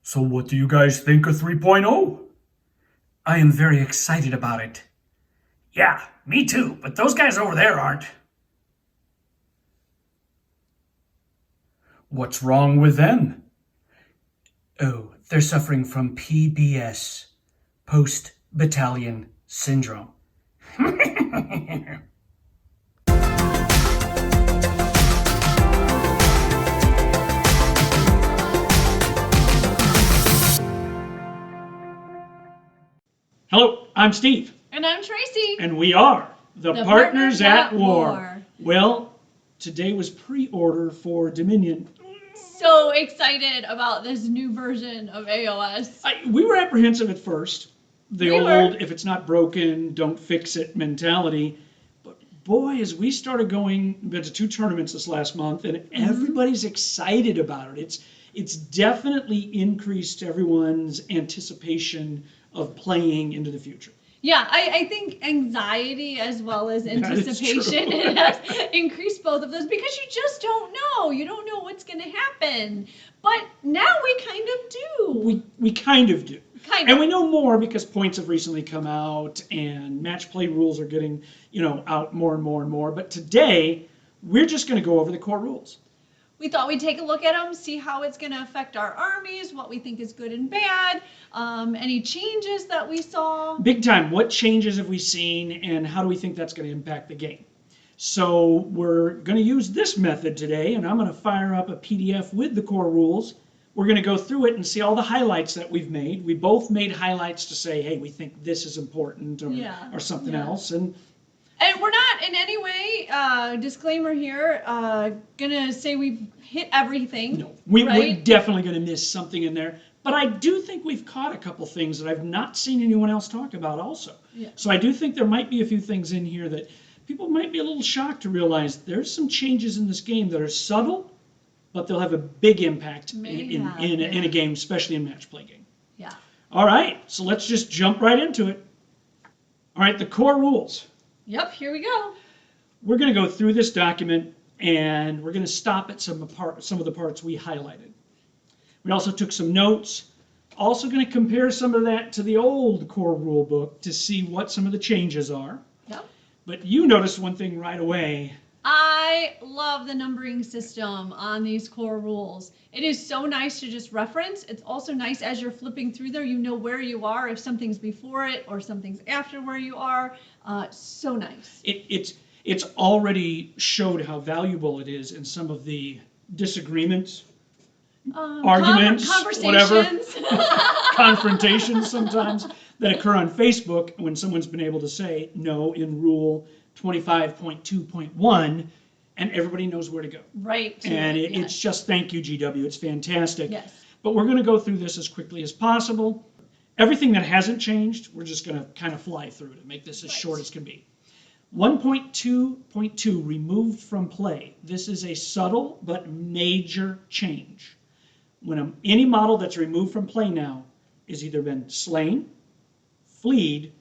So what do you guys think of 3.0? I am very excited about it. Yeah, me too, but those guys over there aren't. What's wrong with them? Oh, they're suffering from PBS, post-battalion syndrome. Hello, I'm Steve. And I'm Tracy. And we are the Partners at War. Well, today was pre-order for Dominion. So excited about this new version of AOS. We were apprehensive at first. The We old, were. if it's not broken, don't fix it mentality. But boy, as we started going, we've been to 2 tournaments this last month, and everybody's excited about it. It's definitely increased everyone's anticipation of playing into the future. Yeah, I think anxiety as well as That is anticipation true. it has increased both of those because you just don't know. You don't know what's going to happen. But now we kind of do. We kind of do. Kind And of. we know more because points have recently come out and match play rules are getting, out more and more and more. But today, we're just going to go over the core rules. We thought we'd take a look at them, see how it's going to affect our armies, what we think is good and bad, any changes that we saw. Big time. What changes have we seen and how do we think that's going to impact the game? So we're going to use this method today, and I'm going to fire up a PDF with the core rules. We're going to go through it and see all the highlights that we've made. We both made highlights to say, hey, we think this is important or something else. And we're not in any way, disclaimer here, gonna say we've hit everything. No, we're right? definitely going to miss something in there. But I do think we've caught a couple things that I've not seen anyone else talk about also. Yeah. So I do think there might be a few things in here that people might be a little shocked to realize there's some changes in this game that are subtle, but they'll have a big impact in a game, especially in match play game. Yeah. All right, so let's just jump right into it. All right, the core rules. Yep, here we go. We're going to go through this document and we're going to stop at some of the parts we highlighted. We also took some notes. Also going to compare some of that to the old core rule book to see what some of the changes are. Yep. But you noticed one thing right away. I love the numbering system on these core rules. It is so nice to just reference. It's also nice as you're flipping through there, you know where you are, if something's before it or something's after where you are. So nice. It's already showed how valuable it is in some of the disagreements, arguments, whatever, confrontations sometimes that occur on Facebook when someone's been able to say no in rule 25.2.1 and everybody knows where to go. Right. And it's just thank you, GW. It's fantastic. Yes. But we're going to go through this as quickly as possible. Everything that hasn't changed, we're just going to kind of fly through to make this as short as can be. 1.2.2, removed from play. This is a subtle but major change. When any model that's removed from play now has either been slain, fleed,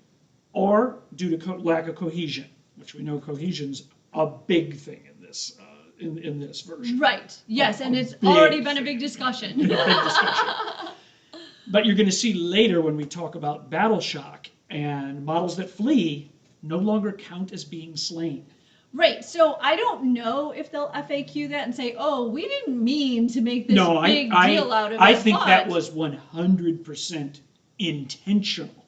or due to lack of cohesion, which we know cohesion's a big thing in this in this version. Right. Yes, and it's already been a big discussion. Big discussion. But you're going to see later when we talk about battle shock and models that flee no longer count as being slain. Right, so I don't know if they'll FAQ that and say, oh, we didn't mean to make this big deal out of it. I think that was 100% intentional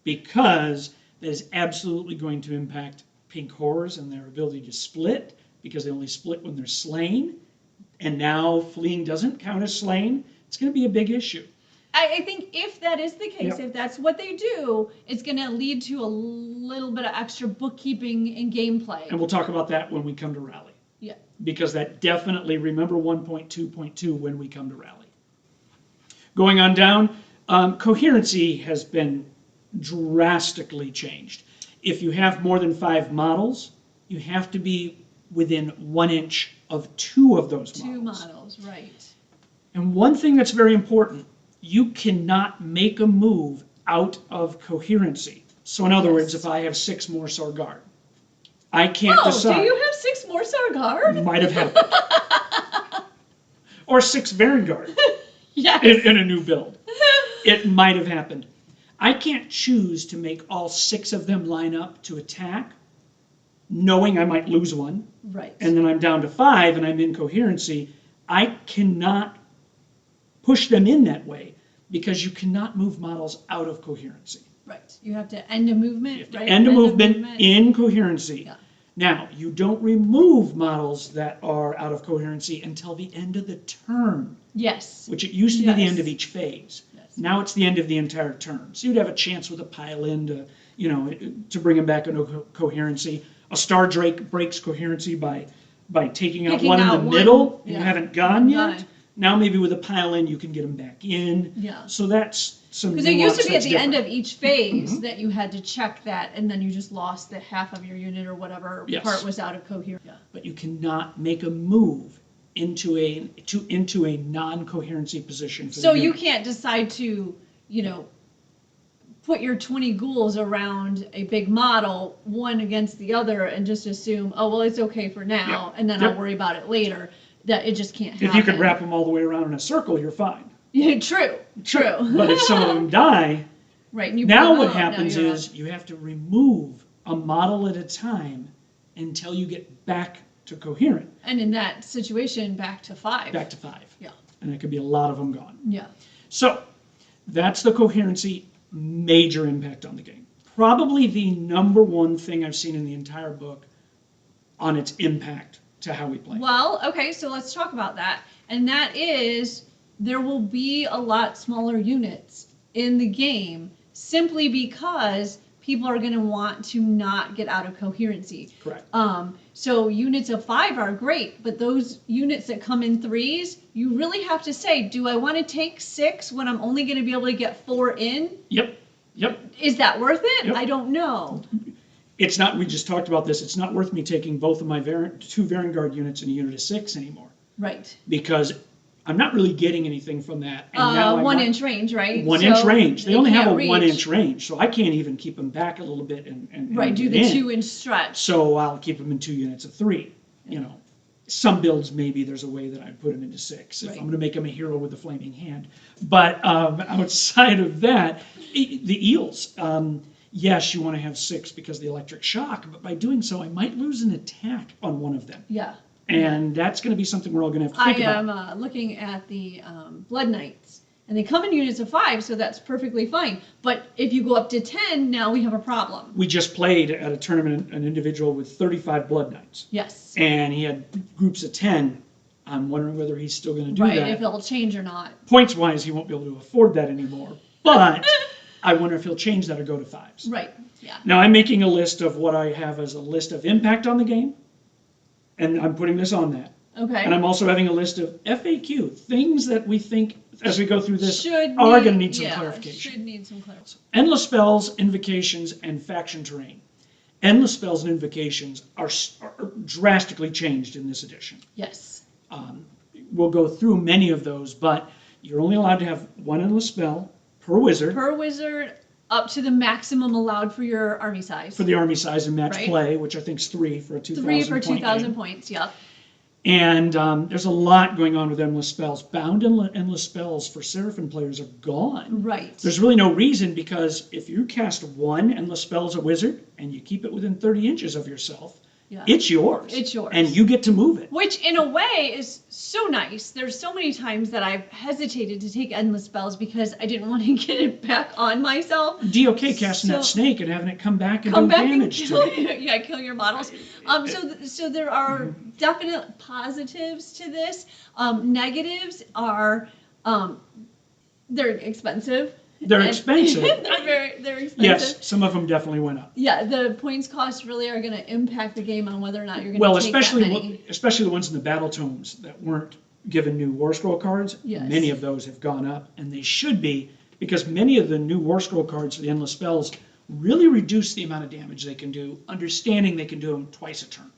because that is absolutely going to impact pink horrors and their ability to split because they only split when they're slain. And now fleeing doesn't count as slain. It's going to be a big issue. I think if that is the case, if that's what they do, it's going to lead to a little bit of extra bookkeeping and gameplay. And we'll talk about that when we come to Rally. Yeah. Because that definitely, remember 1.2.2 when we come to Rally. Going on down, coherency has been drastically changed. If you have more than 5 models, you have to be within 1 inch of 2 of those models. 2 models, right. And one thing that's very important, you cannot make a move out of coherency. So in other words, if I have 6 Morrsar Guard, I can't decide. Do you have 6 Morrsar Guard? Might have happened. Or 6 Vanguard. Yes. in a new build. It might have happened. I can't choose to make all 6 of them line up to attack, knowing I might lose one, Right. and then I'm down to 5 and I'm in coherency. I cannot push them in that way because you cannot move models out of coherency. Right. You have to end a movement, You have to right? end a movement in coherency. Yeah. Now, you don't remove models that are out of coherency until the end of the turn, Yes. which it used to be the Yes. end of each phase. Yes. Now it's the end of the entire turn. So you'd have a chance with a pile-in to bring them back into coherency. A Star Drake breaks coherency by taking out Picking one in out the one, middle, and yeah. you haven't gone yet. Gone. Now maybe with a pile-in you can get them back in. Yeah. So that's some Because it used to be at nuance the that's end of different. each phase that you had to check that, and then you just lost the half of your unit or whatever Yes. part was out of coherence. Yeah. But you cannot make a move into a non-coherency position. For So the you unit. can't decide to, put your 20 ghouls around a big model, one against the other, and just assume, oh, well, it's okay for now, Yeah. and then Yep. I'll worry about it later. That it just can't happen. If you could wrap them all the way around in a circle, you're fine. Yeah, true. But if some of them die, Right. And you now pull what out, happens you're is you have to remove a model at a time until you get back to coherent, out. And in that situation, back to 5. back to 5. Yeah. And it could be a lot of them gone. Yeah. So that's the coherency major impact on the game. Probably the number one thing I've seen in the entire book on its impact to how we play. Well, okay, so let's talk about that. And that is, there will be a lot smaller units in the game simply because people are going to want to not get out of coherency. Correct. So units of 5 are great, but those units that come in 3s, you really have to say, do I want to take 6 when I'm only going to be able to get 4 in? Yep. Is that worth it? Yep. I don't know. It's not, we just talked about this, it's not worth me taking both of my 2 Vanguard units in a unit of 6 anymore. Right. Because I'm not really getting anything from that. And now I'm 1 not- inch range, right? 1 inch So range. They only have a can't reach. 1 inch range, so I can't even keep them back a little bit and Right, do get the in. 2 inch stretch. So I'll keep them in 2 units of 3. Some builds maybe there's a way that I'd put them into 6 if Right. I'm going to make them a hero with a flaming hand. But outside of that, the eels. Yes, you want to have 6 because of the electric shock, but by doing so, I might lose an attack on one of them. Yeah. And that's going to be something we're all going to have to I think about. am looking at the Blood Knights, and they come in units of 5, so that's perfectly fine. But if you go up to 10, now we have a problem. We just played at a tournament an individual with 35 Blood Knights, Yes. and he had groups of 10. I'm wondering whether he's still going to do Right, that. if it'll change or not. Points-wise, he won't be able to afford that anymore. But I wonder if he'll change that or go to 5s. Right, yeah. Now, I'm making a list of what I have as a list of impact on the game, and I'm putting this on that. Okay. And I'm also having a list of FAQ, things that we think, as we go through this, Should are going to need some yeah, clarification. Should need some clarification. Endless spells, invocations, and faction terrain. Endless spells and invocations are drastically changed in this edition. Yes. We'll go through many of those, but you're only allowed to have 1 endless spell per wizard Per wizard, up to the maximum allowed for your army size. for the army size and match Right. play, which I think is 3 for a 2,000 3 for point 2,000 game. points, yep. And there's a lot going on with endless spells. Bound endless spells for Seraphim players are gone. Right. There's really no reason, because if you cast 1 endless spell as a wizard and you keep it within 30 inches of yourself, Yeah. it's yours. It's yours. And you get to move it. Which, in a way, is so nice. There's so many times that I've hesitated to take endless spells because I didn't want to get it back on myself. DOK casting that So- snake and having it come back and Come do back and damage kill, to it. yeah, kill your models. So there are definite positives to this. Negatives are they're expensive. They're And- expensive. they're expensive. Yes, some of them definitely went up. Yeah, the points cost really are going to impact the game on whether or not you're going Well, to take that many. especially the ones in the battle tomes that weren't given new War Scroll cards. Yes. Many of those have gone up, and they should be, because many of the new War Scroll cards for the Endless Spells really reduce the amount of damage they can do, understanding they can do them twice a turn.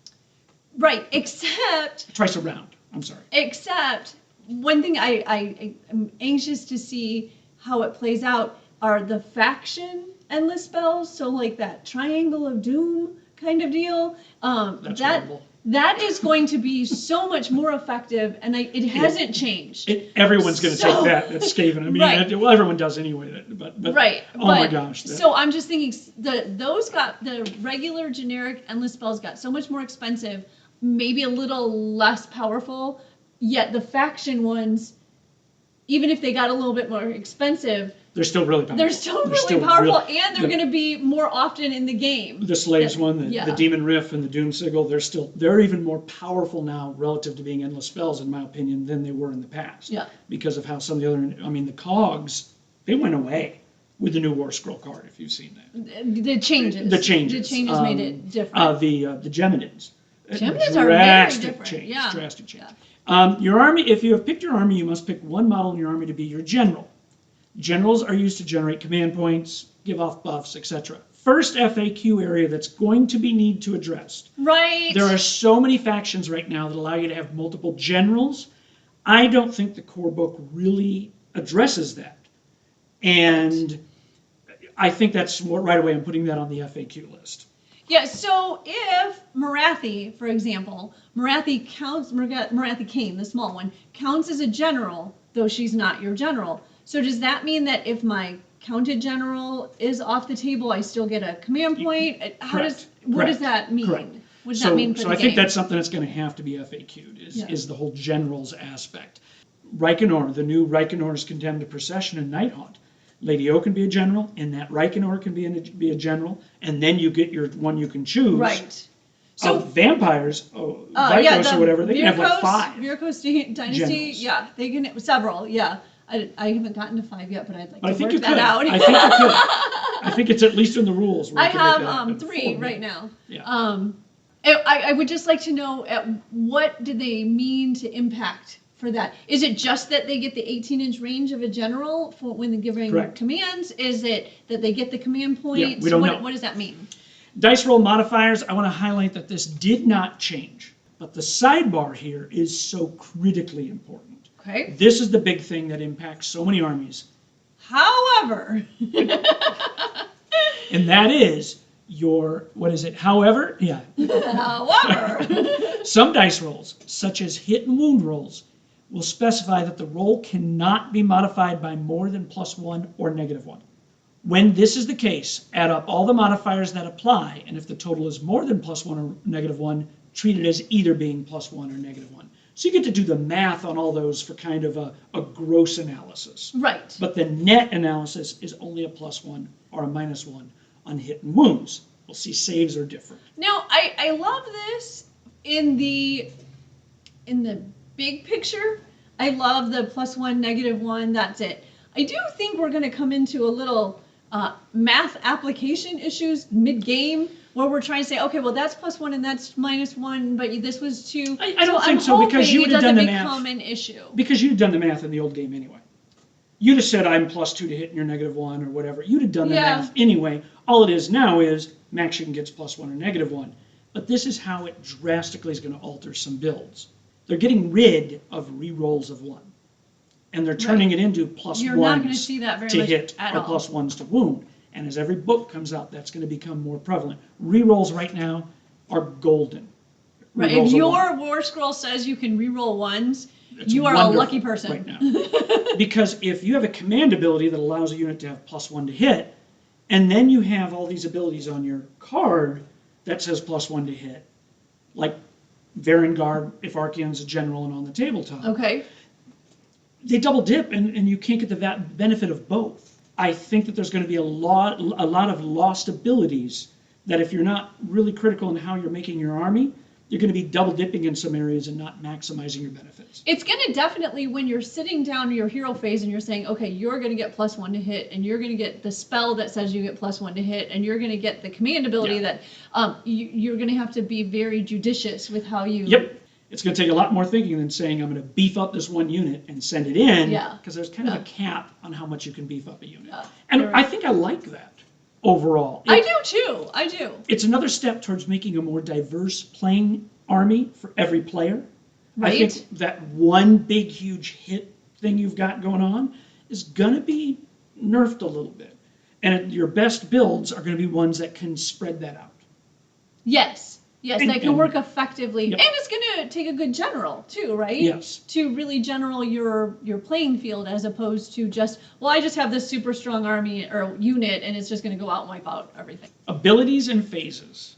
Right, except Twice a round, I'm sorry. Except one thing I am anxious to see how it plays out are the faction endless spells. So like that Triangle of Doom kind of deal. That's That horrible. That is going to be so much more effective, and it hasn't changed. Everyone's going to take that. That's Skaven. I mean, Right. well, everyone does anyway. But Right. Oh my gosh. So I'm just thinking the regular generic endless spells got so much more expensive, maybe a little less powerful, yet the faction ones, even if they got a little bit more expensive, they're still really powerful. They're still really powerful, and they're going to be more often in the game. The Slaves one, the Demon Riff and the Doom Sigil, they're even more powerful now relative to being endless spells, in my opinion, than they were in the past. Yeah. Because of how some of the other, the cogs, they went away with the new War Scroll card, if you've seen that. The changes. The changes. Made it different. The Geminids. Geminids are very different. Change, Yeah. Drastic change. Yeah. Your army, if you have picked your army, you must pick one model in your army to be your general. Generals are used to generate command points, give off buffs, etc. First FAQ area that's going to be need to address. Right. There are so many factions right now that allow you to have multiple generals. I don't think the core book really addresses that. And I think that's right away I'm putting that on the FAQ list. Yeah, so if Marathi, for example, Marathi Kane, the small one, counts as a general, though she's not your general. So does that mean that if my counted general is off the table, I still get a command point? What does that mean? Correct. What does that mean for the game? So I think that's something that's going to have to be FAQ'd, is the whole generals aspect. Reikenor, the new Reikenor's Condemned to Procession and Night Haunt. Lady O can be a general, and that Reikenor can be a general, and then you get your one you can choose. Right. So vampires, Vikos or whatever, they can have like 5. Virkos Dynasty, generals. They can several, I haven't gotten to 5 yet, but I'd like to work that out. I think you could. I think it's at least in the rules. I have 3 right now. Yeah. I would just like to know what do they mean to impact for that? Is it just that they get the 18-inch range of a general for when they're giving commands? Is it that they get the command points? Yeah, we don't know. What does that mean? Dice roll modifiers, I want to highlight that this did not change. But the sidebar here is so critically important. Okay. This is the big thing that impacts so many armies. However. And that is your, what is it? However, yeah. However. Some dice rolls, such as hit and wound rolls, will specify that the roll cannot be modified by more than +1 or -1. When this is the case, add up all the modifiers that apply, and if the total is more than +1 or -1, treat it as either being +1 or -1. So you get to do the math on all those for kind of a gross analysis. Right. But the net analysis is only a +1 or a -1 on hit and wounds. We'll see saves are different. Now, I love this in the big picture. I love the +1, -1, that's it. I do think we're going to come into a little math application issues mid-game where we're trying to say, okay, well, that's +1 and that's -1, but this was 2. I don't think so, because you would have done the math. Become an issue. Because you'd done the math in the old game anyway. You'd have said, I'm +2 to hit and you're -1 or whatever. You'd have done the math anyway. All it is now is max you can get +1 or -1. But this is how it drastically is going to alter some builds. They're getting rid of re-rolls of 1. And they're turning it into +1s You're not going to see that very to much hit at or all. +1s to wound. And as every book comes out, that's going to become more prevalent. Re-rolls right now are golden. Right. If your War Scroll says you can re-roll 1s, you are a lucky person. Right now. Because if you have a command ability that allows a unit to have +1 to hit, and then you have all these abilities on your card that says +1 to hit, like Varengard, if Archaon's a general and on the tabletop. Okay. They double dip, and you can't get the benefit of both. I think that there's going to be a lot of lost abilities that if you're not really critical in how you're making your army, you're going to be double dipping in some areas and not maximizing your benefits. It's going to definitely, when you're sitting down to your hero phase and you're saying, okay, you're going to get +1 to hit, and you're going to get the spell that says you get +1 to hit, and you're going to get the command ability that you're going to have to be very judicious with how you... Yep. It's going to take a lot more thinking than saying, I'm going to beef up this one unit and send it in, because there's kind of a cap on how much you can beef up a unit. And I think I like that overall. I do too. I do. It's another step towards making a more diverse playing army for every player. Right. I think that one big, huge hit thing you've got going on is going to be nerfed a little bit. And your best builds are going to be ones that can spread that out. Yes. Yes, And- that can and- work effectively. Yep. And it's going to take a good general, too, right? Yes. To really general your playing field as opposed to just, well, I just have this super strong army or unit and it's just going to go out and wipe out everything. Abilities and phases.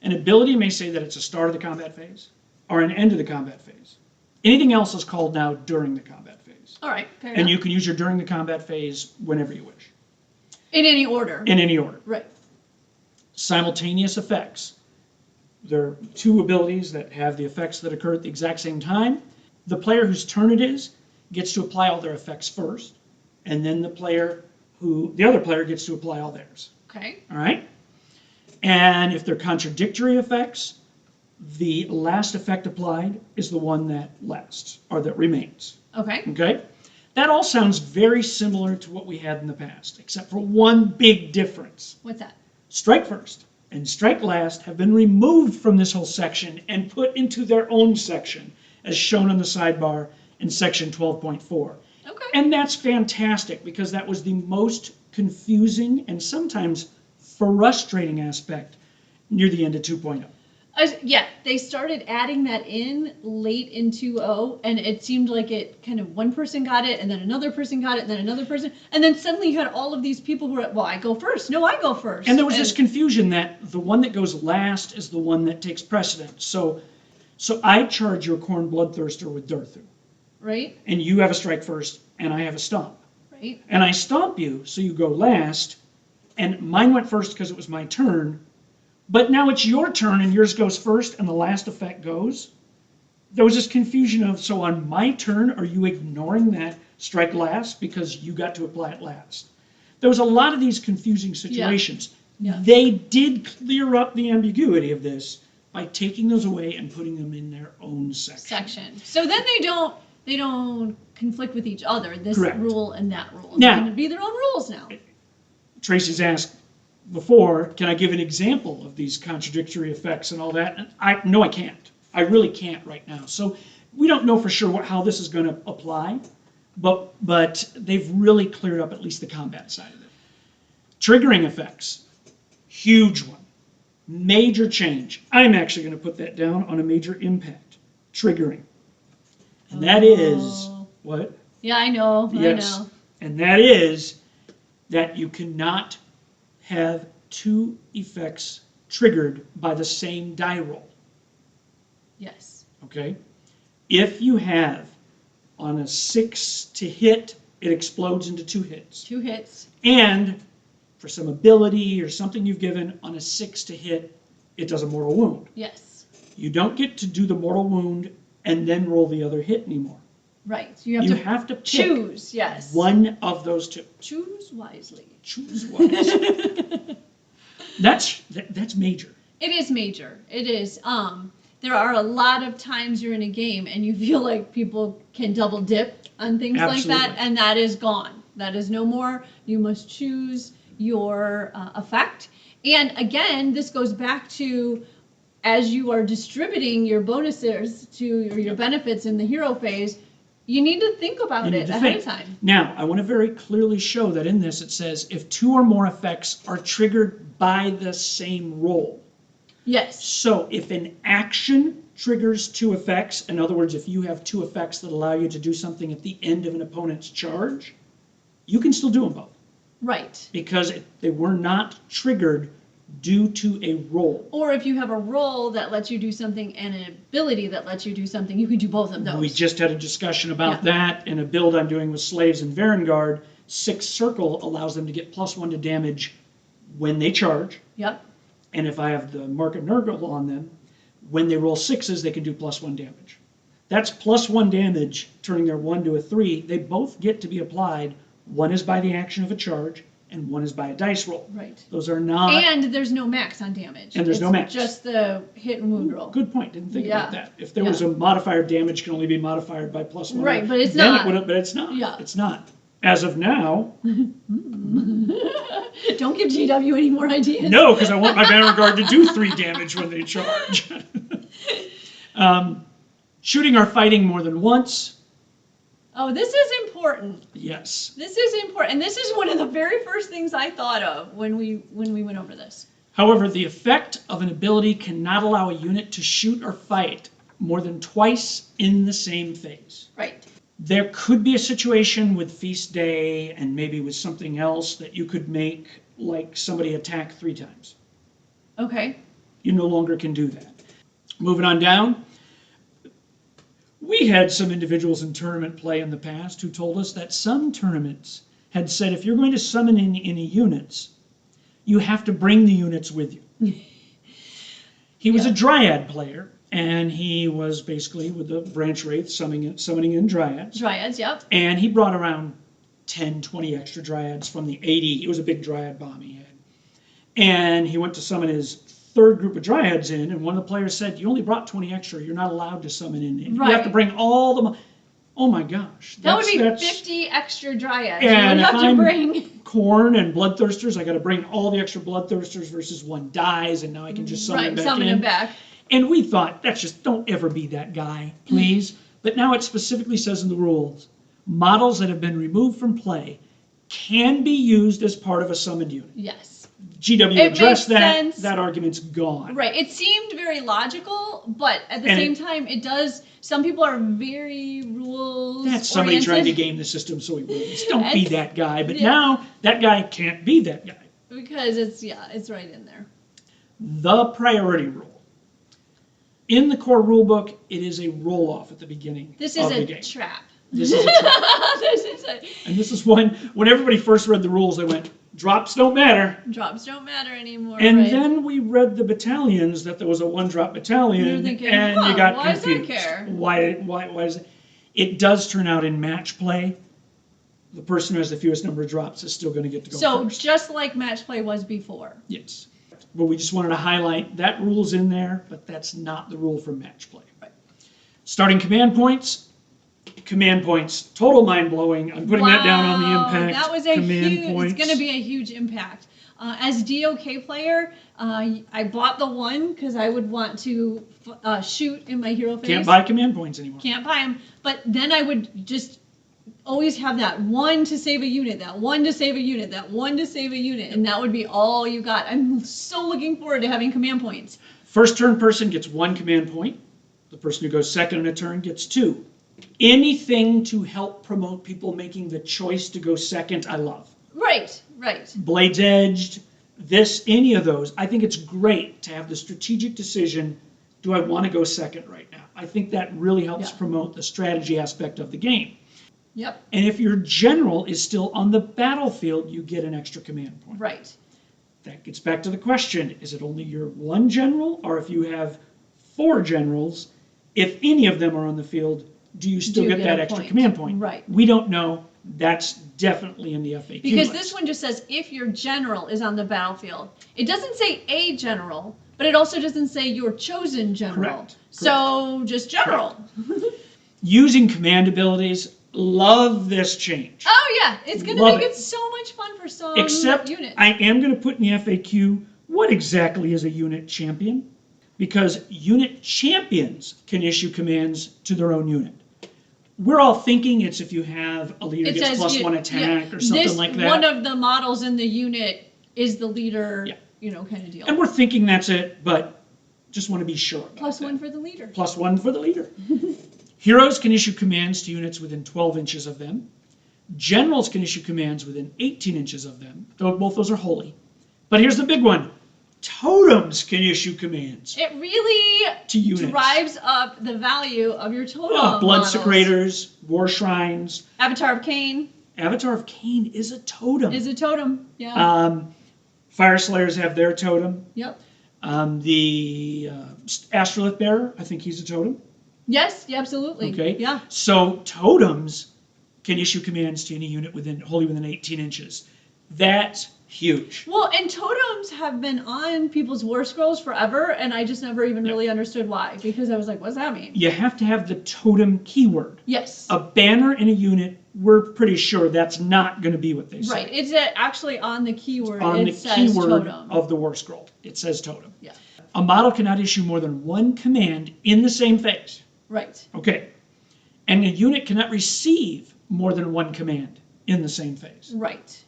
An ability may say that it's a start of the combat phase or an end of the combat phase. Anything else is called now during the combat phase. All right, fair And enough. you can use your during the combat phase whenever you wish, In any order. in any order. Right. Simultaneous effects. There are two abilities that have the effects that occur at the exact same time. The player whose turn it is gets to apply all their effects first, and then the other player gets to apply all theirs. Okay. All right? And if they're contradictory effects, the last effect applied is the one that lasts, or that remains. Okay. Okay? That all sounds very similar to what we had in the past, except for one big difference. What's that? Strike first and strike last have been removed from this whole section and put into their own section, as shown on the sidebar in section 12.4. Okay. And that's fantastic, because that was the most confusing and sometimes frustrating aspect near the end of 2.0. Yeah, they started adding that in late in 2.0, and it seemed like it kind of one person got it, and then another person got it, and then another person, and then suddenly you had all of these people who were, well, I go first. No, I go first. And there was this confusion that the one that goes last is the one that takes precedence. So I charge your Khorne Bloodthirster with Durthu, Right, and you have a strike first, and I have a stomp. right. And I stomp you, so you go last, and mine went first because it was my turn, but now it's your turn and yours goes first and the last effect goes. There was this confusion of, so on my turn, are you ignoring that strike last because you got to apply it last? There was a lot of these confusing situations. Yeah. They did clear up the ambiguity of this by taking those away and putting them in their own section. So then they don't conflict with each other, this Correct. Rule and that rule. Now- They're going to be their own rules now. Tracy's asked before, can I give an example of these contradictory effects and all that? And I can't. I really can't right now. So we don't know for sure how this is going to apply, but they've really cleared up at least the combat side of it. Triggering effects, huge one. Major change. I'm actually going to put that down on a major impact. Triggering. And that is, what? Yeah, I know. Yes. I know. And that is that you cannot have two effects triggered by the same die roll. Yes. Okay? If you have on a 6 to hit, it explodes into 2 hits. 2 hits. And for some ability or something you've given on a 6 to hit, it does a mortal wound. Yes. You don't get to do the mortal wound and then roll the other hit anymore. Right. So you You have have to to pick choose. Yes. one of those two. Choose wisely. Choose one. That's major. It is major. It is. There are a lot of times you're in a game and you feel like people can double dip on things like that, Absolutely. and that is gone. That is no more. You must choose your effect. And again, this goes back to as you are distributing your bonuses to or your benefits in the hero phase, you need to think about You need it to ahead think. of time. Now, I want to very clearly show that in this it says if 2 or more effects are triggered by the same roll. Yes. So if an action triggers 2 effects, in other words, if you have 2 effects that allow you to do something at the end of an opponent's charge, you can still do them both Right. because they were not triggered due to a roll. Or if you have a roll that lets you do something and an ability that lets you do something, you can do both of those. We just had a discussion about Yeah. that in a build I'm doing with Slaves and Varangard. 6 Circle allows them to get +1 to damage when they charge. Yep. And if I have the Mark of Nurgle on them, when they roll 6s, they can do +1 damage. That's +1 damage, turning their 1 to a 3. They both get to be applied. One is by the action of a charge, and one is by a dice roll. Right. Those are not... And there's no max on damage. And there's no max. Just the hit and wound roll. Good point. Didn't think about Yeah. that. If there was a modifier, damage can only be modified by +1. Right, but it's then not. It would have, but it's not. Yeah. It's not. As of now, Don't give GW any more ideas. no, because I want my Vanguard to do 3 damage when they charge. Shooting or fighting more than once. Oh, this is important. Yes. This is important. And this is one of the very first things I thought of when we went over this. However, the effect of an ability cannot allow a unit to shoot or fight more than twice in the same phase. Right. There could be a situation with Feast Day and maybe with something else that you could make like somebody attack 3 times. Okay. You no longer can do that. Moving on down. We had some individuals in tournament play in the past who told us that some tournaments had said if you're going to summon in any units, you have to bring the units with you. He was a Dryad player, and he was basically with the Branch Wraith summoning in Dryads. Dryads, yep. And he brought around 10, 20 extra Dryads from the 80. It was a big Dryad bomb he had. And he went to summon his third group of Dryads in, and one of the players said, you only brought 20 extra. You're not allowed to summon in. You have to bring all the... Oh my gosh. That would be 50 extra Dryads. And you would have to bring... Corn and Bloodthirsters, I got to bring all the extra Bloodthirsters versus one dies, and now I can just summon him back in. And we thought, that's just, don't ever be that guy, please. But now it specifically says in the rules, models that have been removed from play can be used as part of a summoned unit. Yes. GW addressed that. That argument's gone. Right. It seemed very logical, but at the same time, it does. Some people are very rules. That's somebody trying to game the system so he wins. Don't be that guy. But now that guy can't be that guy because it's right in there. The priority rule. In the core rulebook, it is a roll off at the beginning. This is a trap. This is a trap. And this is when everybody first read the rules, they went, drops don't matter. Drops don't matter anymore. And then we read the battalions that there was a 1-drop battalion, You're thinking, and you got confused. Why does that care? Why does it? It does turn out in match play, the person who has the fewest number of drops is still going to get to go first. So just like match play was before. Yes. But we just wanted to highlight that rule's in there, but that's not the rule for match play. Right. Starting command points. Command points, total mind-blowing. I'm putting that down on the impact. That was it's going to be a huge impact. As DOK player, I bought the 1 because I would want to shoot in my hero phase. Can't buy command points anymore. Can't buy them. But then I would just always have that 1 to save a unit, that 1 to save a unit, that 1 to save a unit, and that would be all you got. I'm so looking forward to having command points. First turn person gets 1 command point. The person who goes second in a turn gets 2. Anything to help promote people making the choice to go second, I love. Right. Blades Edged, any of those. I think it's great to have the strategic decision, do I want to go second right now? I think that really helps promote the strategy aspect of the game. Yep. And if your general is still on the battlefield, you get an extra command point. Right. That gets back to the question, is it only your 1 general, or if you have 4 generals, if any of them are on the field, do you still get that extra command point? Right. We don't know. That's definitely in the FAQ Because list. this one just says if your general is on the battlefield. It doesn't say a general, but it also doesn't say your chosen general. Correct. So just general. Using command abilities, love this change. Oh yeah, it's going to make it so much fun for some Except units. I am going to put in the FAQ, what exactly is a unit champion? Because unit champions can issue commands to their own unit. We're all thinking it's if you have a leader gets +1 attack or something like that. One of the models in the unit is the leader, kind of deal. And we're thinking that's it, but just want to be sure about +1 for the leader. +1 for the leader. Heroes can issue commands to units within 12 inches of them. Generals can issue commands within 18 inches of them, though both those are holy. But here's the big one. Totems can issue commands. It really to units. Drives up the value of your totem Blood models. Secretors, War Shrines. Avatar of Cain. Avatar of Cain is a totem. Yeah. Fire Slayers have their totem. Yep. The Astrolith Bearer, I think he's a totem. Yes, absolutely. Okay. Yeah. So totems can issue commands to any unit wholly within 18 inches. That's huge. Well, and totems have been on people's war scrolls forever, and I just never even really understood why, because I was like, what does that mean? You have to have the totem keyword. Yes. A banner in a unit, we're pretty sure that's not going to be what they say. Right. It's actually on the keyword. On the says keyword totem. of the war scroll. It says totem. Yeah. A model cannot issue more than 1 command in the same phase. Right. Okay. And a unit cannot receive more than 1 command in the same phase. Right.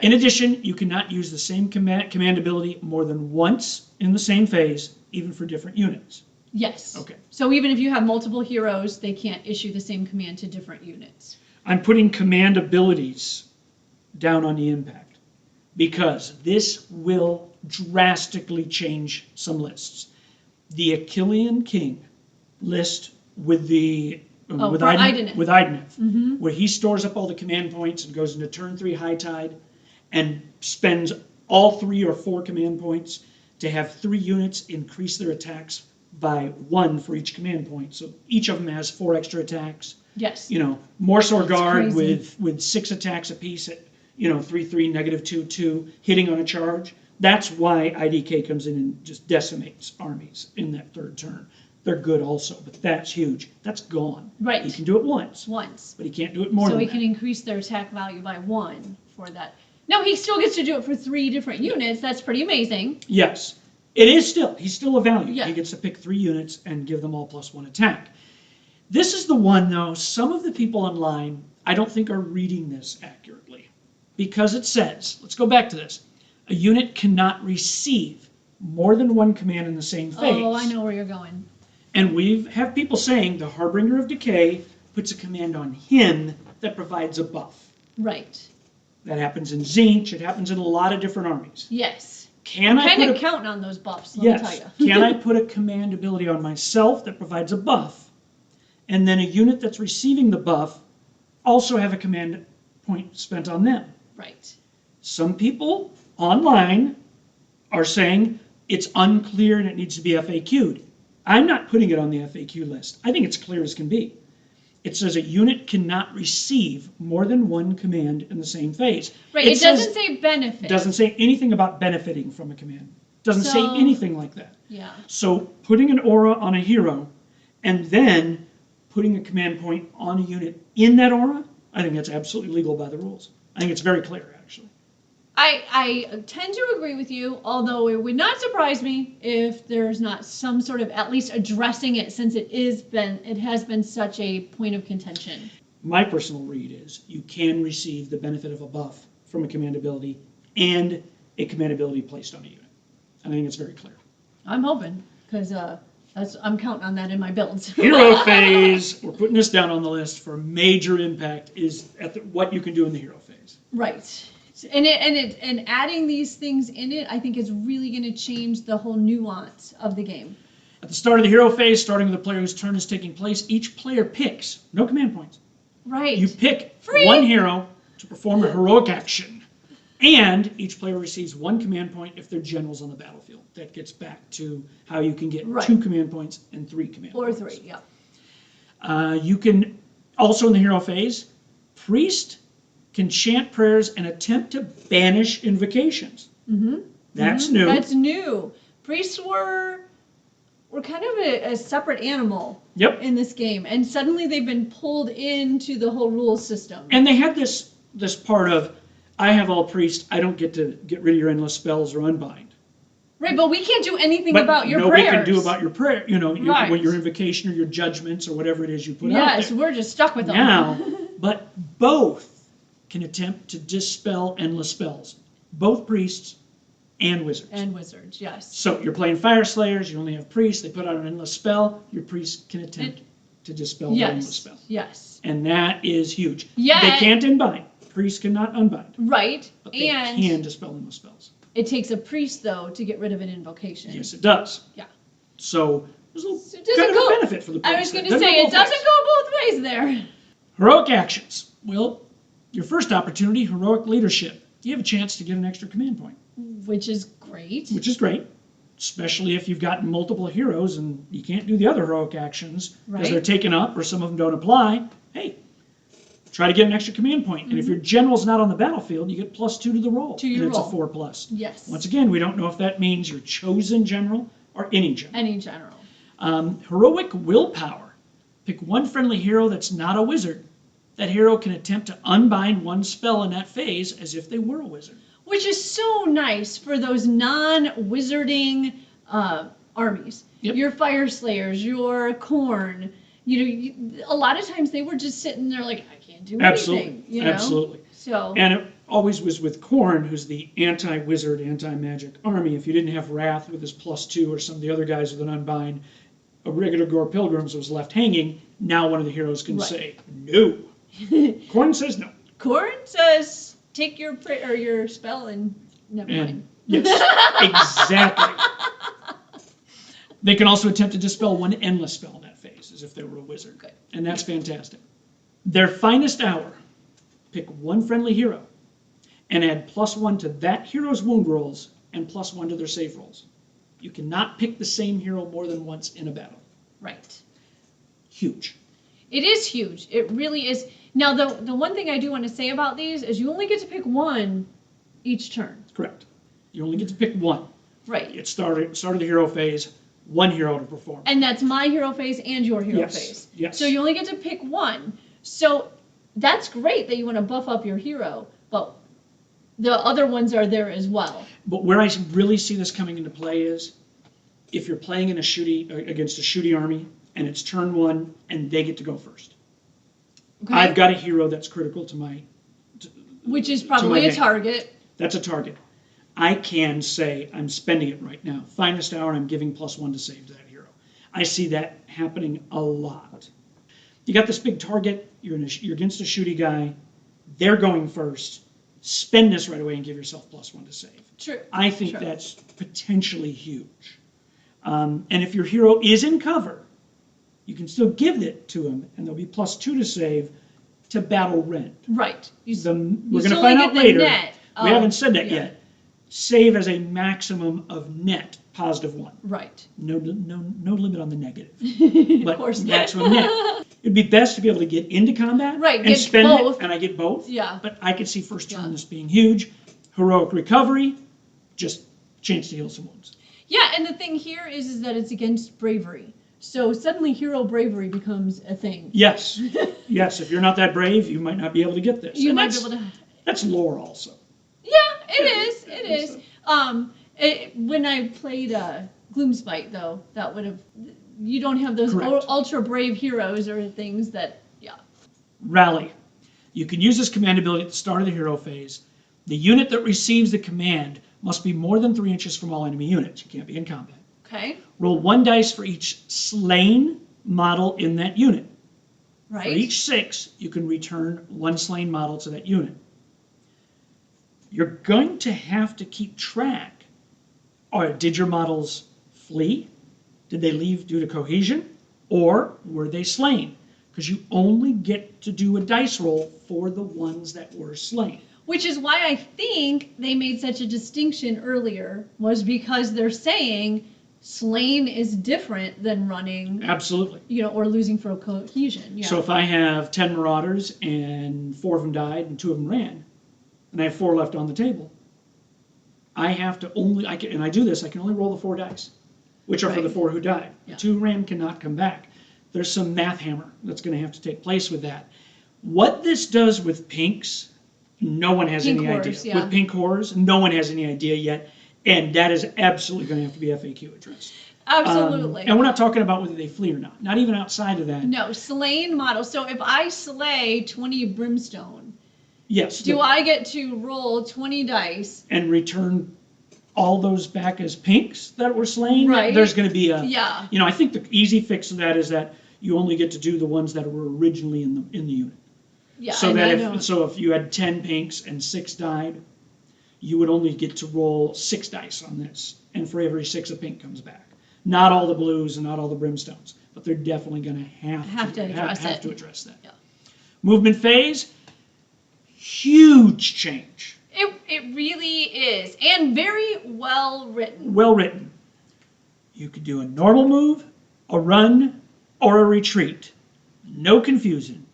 In addition, you cannot use the same command ability more than once in the same phase, even for different units. Yes. Okay. So even if you have multiple heroes, they can't issue the same command to different units. I'm putting command abilities down on the impact because this will drastically change some lists. The Achillean King list with the with Ideneth, where he stores up all the command points and goes into turn 3 high tide and spends all 3 or 4 command points to have 3 units increase their attacks by 1 for each command point. So each of them has 4 extra attacks. Yes. You know, Morsor Guard crazy. with 6 attacks apiece at 3/3, -2/2, hitting on a charge. That's why IDK comes in and just decimates armies in that 3rd turn. They're good also, but that's huge. That's gone. Right. He can do it once, Once. but he can't do it more So than he that. can increase their attack value by 1 for that. No, he still gets to do it for 3 different units. That's pretty amazing. Yes. It is still. He's still a value. Yeah. He gets to pick 3 units and give them all +1 attack. This is the one, though, some of the people online, I don't think are reading this accurately. Because it says, let's go back to this, a unit cannot receive more than 1 command in the same phase. Oh, I know where you're going. And we have people saying the Harbinger of Decay puts a command on him that provides a buff. Right. That happens in Tzeentch. It happens in a lot of different armies. Yes. Can I kind put of a, counting on those buffs, let me yes, tell you. can I put a command ability on myself that provides a buff, and then a unit that's receiving the buff also have a command point spent on them? Right. Some people online are saying it's unclear and it needs to be FAQ'd. I'm not putting it on the FAQ list. I think it's clear as can be. It says a unit cannot receive more than 1 command in the same phase. Right, it doesn't say benefit. It doesn't say anything about benefiting from a command. Doesn't say So- anything like that. Yeah. So putting an aura on a hero and then putting a command point on a unit in that aura, I think that's absolutely legal by the rules. I think it's very clear, actually. I tend to agree with you, although it would not surprise me if there's not some sort of at least addressing it, since it has been such a point of contention. My personal read is you can receive the benefit of a buff from a command ability and a command ability placed on a unit. I think it's very clear. I'm hoping, because I'm counting on that in my builds. Hero phase, we're putting this down on the list for major impact, is at what you can do in the hero phase. Right. And adding these things in it, I think is really going to change the whole nuance of the game. At the start of the hero phase, starting with the player whose turn is taking place, each player picks, no command points. Right. You pick Free. 1 hero to perform a heroic action. And each player receives 1 command point if they're generals on the battlefield. That gets back to how you can get Right. 2 command points and 3 command Or points. 3, yeah. You can, also in the hero phase, priest can chant prayers and attempt to banish invocations. That's new. That's new. Priests were kind of a separate animal Yep. in this game, and suddenly they've been pulled into the whole rule system. And they had this part of, I have all priests, I don't get to get rid of your endless spells or unbind. Right, but we can't do anything But about your nobody prayers. can do about your prayer, Right. your invocation or your judgments or whatever it is you put out Yes, there. we're just stuck with them. Now, but both can attempt to dispel endless spells. Both priests and wizards. And wizards, yes. So you're playing Fire Slayers, you only have priests, they put out an endless spell, your priest can attempt to dispel the endless Yes, spell. yes. And that is huge. Yeah. They can't unbind. Priests cannot unbind. Right, But they and can dispel endless spells. it takes a priest, though, to get rid of an invocation. Yes, it does. Yeah. So there's a little So it doesn't kind of go- a benefit for the priest. I was going to Doesn't say, go it both doesn't ways. go both ways there. Heroic actions. Well, your first opportunity, heroic leadership. You have a chance to get an extra command point, Which is great. which is great, especially if you've got multiple heroes and you can't do the other heroic actions because Right. they're taken up or some of them don't apply. Hey, try to get an extra command point. And if your general's not on the battlefield, you get +2 to the roll. To your and roll. it's a 4+. Yes. Once again, we don't know if that means your chosen general or any general. Any general. Heroic willpower. Pick 1 friendly hero that's not a wizard. That hero can attempt to unbind 1 spell in that phase as if they were a wizard. Which is so nice for those non-wizarding armies. Yep. Your Fire Slayers, your Khorne. A lot of times they were just sitting there like, I can't do Absolutely, anything. You know? absolutely. So, And always was with Khorne, who's the anti-wizard, anti-magic army. If you didn't have Wrath with his +2 or some of the other guys with an Unbind, a regular Gore Pilgrims was left hanging. Now one of the heroes can say, no. Khorne says no. Khorne says, take your spell and never mind. Yes, exactly. They can also attempt to dispel one endless spell in that phase, as if they were a wizard. Good. And that's fantastic. Their finest hour, pick one friendly hero and add +1 to that hero's wound rolls and +1 to their save rolls. You cannot pick the same hero more than once in a battle. Right. Huge. It is huge. It really is. Now, the one thing I do want to say about these is you only get to pick one each turn. Correct. You only get to pick one. Right. It started the hero phase, one hero to perform. And that's my hero phase and your hero phase. Yes. So you only get to pick one. So that's great that you want to buff up your hero, but the other ones are there as well. But where I really see this coming into play is if you're playing in against a shooty army and it's turn 1 and they get to go first. Okay. I've got a hero that's critical to my... Which is probably a target. That's a target. I can say I'm spending it right now. Finest hour, I'm giving +1 to save to that hero. I see that happening a lot. You got this big target, you're against a shooty guy, they're going first, spend this right away and give yourself +1 to save. True. I think that's potentially huge. And if your hero is in cover, you can still give it to him, and there'll be +2 to save to battle rend. Right. We're going to find out later. We haven't said that yet. Save as a maximum of net +1. Right. No limit on the negative. Of course. Maximum net. It'd be best to be able to get into combat and get spend both. it, and I get both. Yeah. But I could see first turn this being huge. Heroic recovery, just chance to heal some wounds. Yeah, and the thing here is that it's against bravery. So suddenly hero bravery becomes a thing. Yes. Yes, if you're not that brave, you might not be able to get this. You might be able to... That's lore also. Yeah, it is. When I played Gloomspite, though, that would have... You don't have those ultra brave heroes or things that... Yeah. Rally. You can use this command ability at the start of the hero phase. The unit that receives the command must be more than 3 inches from all enemy units. You can't be in combat. Okay. Roll 1 dice for each slain model in that unit. Right. For each 6, you can return 1 slain model to that unit. You're going to have to keep track. Did your models flee? Did they leave due to cohesion? Or were they slain? Because you only get to do a dice roll for the ones that were slain. Which is why I think they made such a distinction earlier, was because they're saying slain is different than running. Absolutely. Or losing for cohesion. Yeah. So if I have 10 Marauders and 4 of them died and 2 of them ran, and I have 4 left on the table, I have to only, I can only roll the 4 dice, which are for the 4 who died. Yeah. The 2 ran cannot come back. There's some math hammer that's going to have to take place with that. What this does with pinks, no one has any idea. Yeah. With pink horrors, no one has any idea yet, and that is absolutely going to have to be FAQ addressed. Absolutely. And we're not talking about whether they flee or not. Not even outside of that. No, slain model. So if I slay 20 brimstone, yes. Do I get to roll 20 dice? And return all those back as pinks that were slain? Right. There's going to be a... Yeah. I think the easy fix to that is that you only get to do the ones that were originally in the unit. Yeah. So if you had 10 pinks and 6 died, you would only get to roll 6 dice on this. And for every 6 a pink comes back. Not all the blues and not all the brimstones. But they're definitely going to have to address that. Yeah. Movement phase, huge change. It really is. And very well written. Well written. You could do a normal move, a run, or a retreat. No confusion.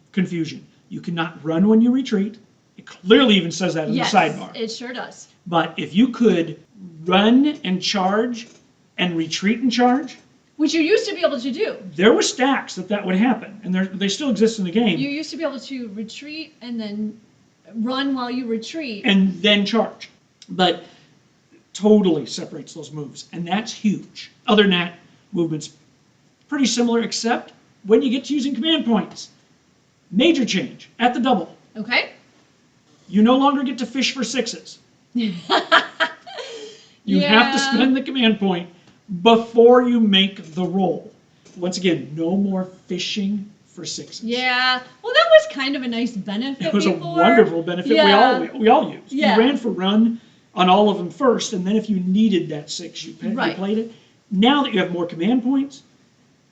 You cannot run when you retreat. It clearly even says that in the sidebar. It sure does. But if you could run and charge and retreat and charge, which you used to be able to do. There were stacks that would happen, and they still exist in the game. You used to be able to retreat and then run while you retreat. And then charge. But totally separates those moves, and that's huge. Other than that, movement's pretty similar, except when you get to using command points. Major change at the double. Okay. You no longer get to fish for 6s. You have to spend the command point before you make the roll. Once again, no more fishing for 6s. Yeah. Well, that was kind of a nice benefit. It was before. a wonderful benefit we all used. Yeah. You ran for run on all of them first, and then if you needed that 6, you played it. Now that you have more command points,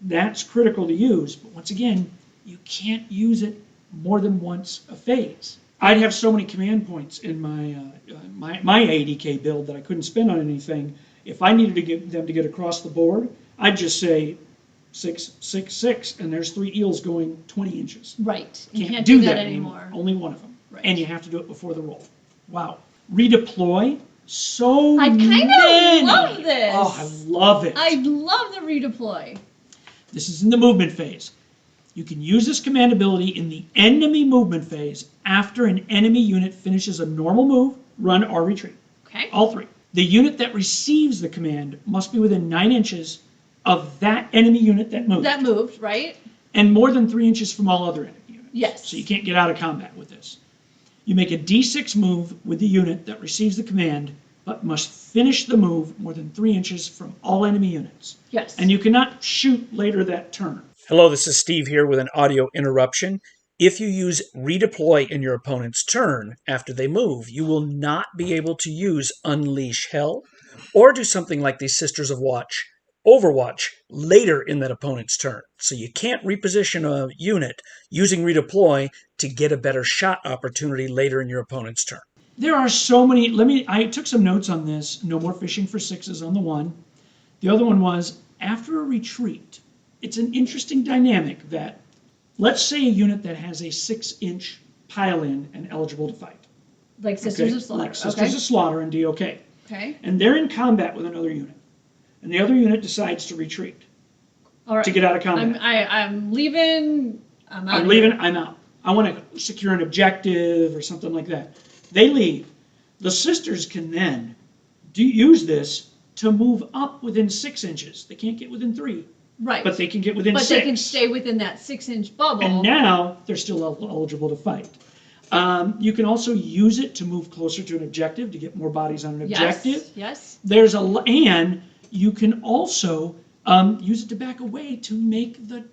that's critical to use. But once again, you can't use it more than once a phase. I'd have so many command points in my 80k build that I couldn't spend on anything. If I needed to get them to get across the board, I'd just say 6, 6, 6, and there's 3 eels going 20 inches. Right. You Can't do that anymore. Only one of them. Right. And you have to do it before the roll. Wow. Redeploy. So I kind of love this. Oh, I love it. I love the redeploy. This is in the movement phase. You can use this command ability in the enemy movement phase after an enemy unit finishes a normal move, run, or retreat. Okay. All 3. The unit that receives the command must be within 9 inches of that enemy unit that moved. That moved, right? And more than 3 inches from all other enemy units. Yes. So you can't get out of combat with this. You make a d6 move with the unit that receives the command, but must finish the move more than 3 inches from all enemy units. Yes. And you cannot shoot later that turn. Hello, this is Steve here with an audio interruption. If you use redeploy in your opponent's turn after they move, you will not be able to use Unleash Hell or do something like the Sisters of Overwatch later in that opponent's turn. So you can't reposition a unit using redeploy to get a better shot opportunity later in your opponent's turn. There are so many. I took some notes on this. No more fishing for 6s on the one. The other one was after a retreat. It's an interesting dynamic that, let's say a unit that has a 6-inch pile-in and eligible to fight. Like Sisters of Slaughter. Like Sisters of Slaughter and DOK. Okay. And they're in combat with another unit. And the other unit decides to retreat. All right. To get out of combat. I'm leaving. I'm out. I'm leaving. I'm out. I want to secure an objective or something like that. They leave. The sisters can then use this to move up within 6 inches. They can't get within 3. Right. But they can get within 6. But they can stay within that 6-inch bubble. And now they're still eligible to fight. You can also use it to move closer to an objective, to get more bodies on an objective. Yes. And you can also use it to back away to make the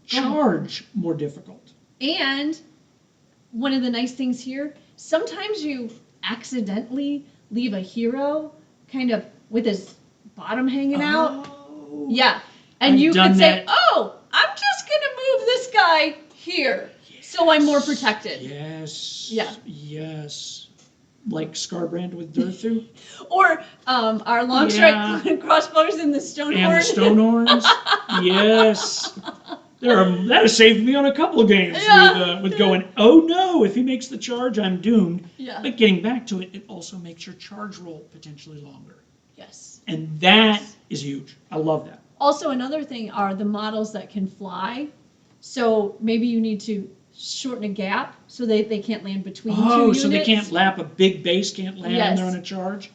charge more difficult. And one of the nice things here, sometimes you accidentally leave a hero kind of with his bottom hanging out. Yeah. And I've you done could say, that. oh, I'm just going to move this guy here. So I'm more protected. Yes. Yeah. Yes. Like Scarbrand with Durthu. Or our long strike crossbows in the Stonehorn. And the Stonehorns. Yes. That has saved me on a couple of games with going, oh no, if he makes the charge, I'm doomed. Yeah. But getting back to it, it also makes your charge roll potentially longer. Yes. And that is huge. I love that. Also, another thing are the models that can fly. So maybe you need to shorten a gap so they can't land between two units. So they can't lap, a big base can't land Yes. there on a charge?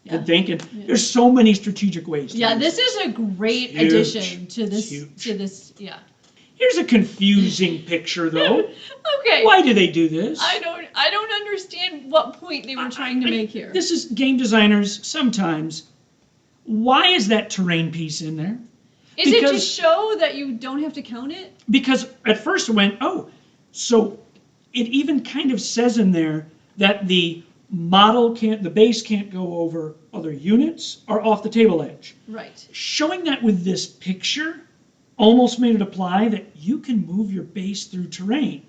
Yeah. Good thinking. There's so many strategic ways to use this this. is a great Huge. addition to this. Huge. Yeah. Here's a confusing picture, though. Okay. Why do they do this? I don't understand what point they were trying to make here. This is game designers sometimes. Why is that terrain piece in there? Is it to show that you don't have to count it? Because at first it went, so it even kind of says in there that the base can't go over other units or off the table edge. Right. Showing that with this picture almost made it apply that you can move your base through terrain.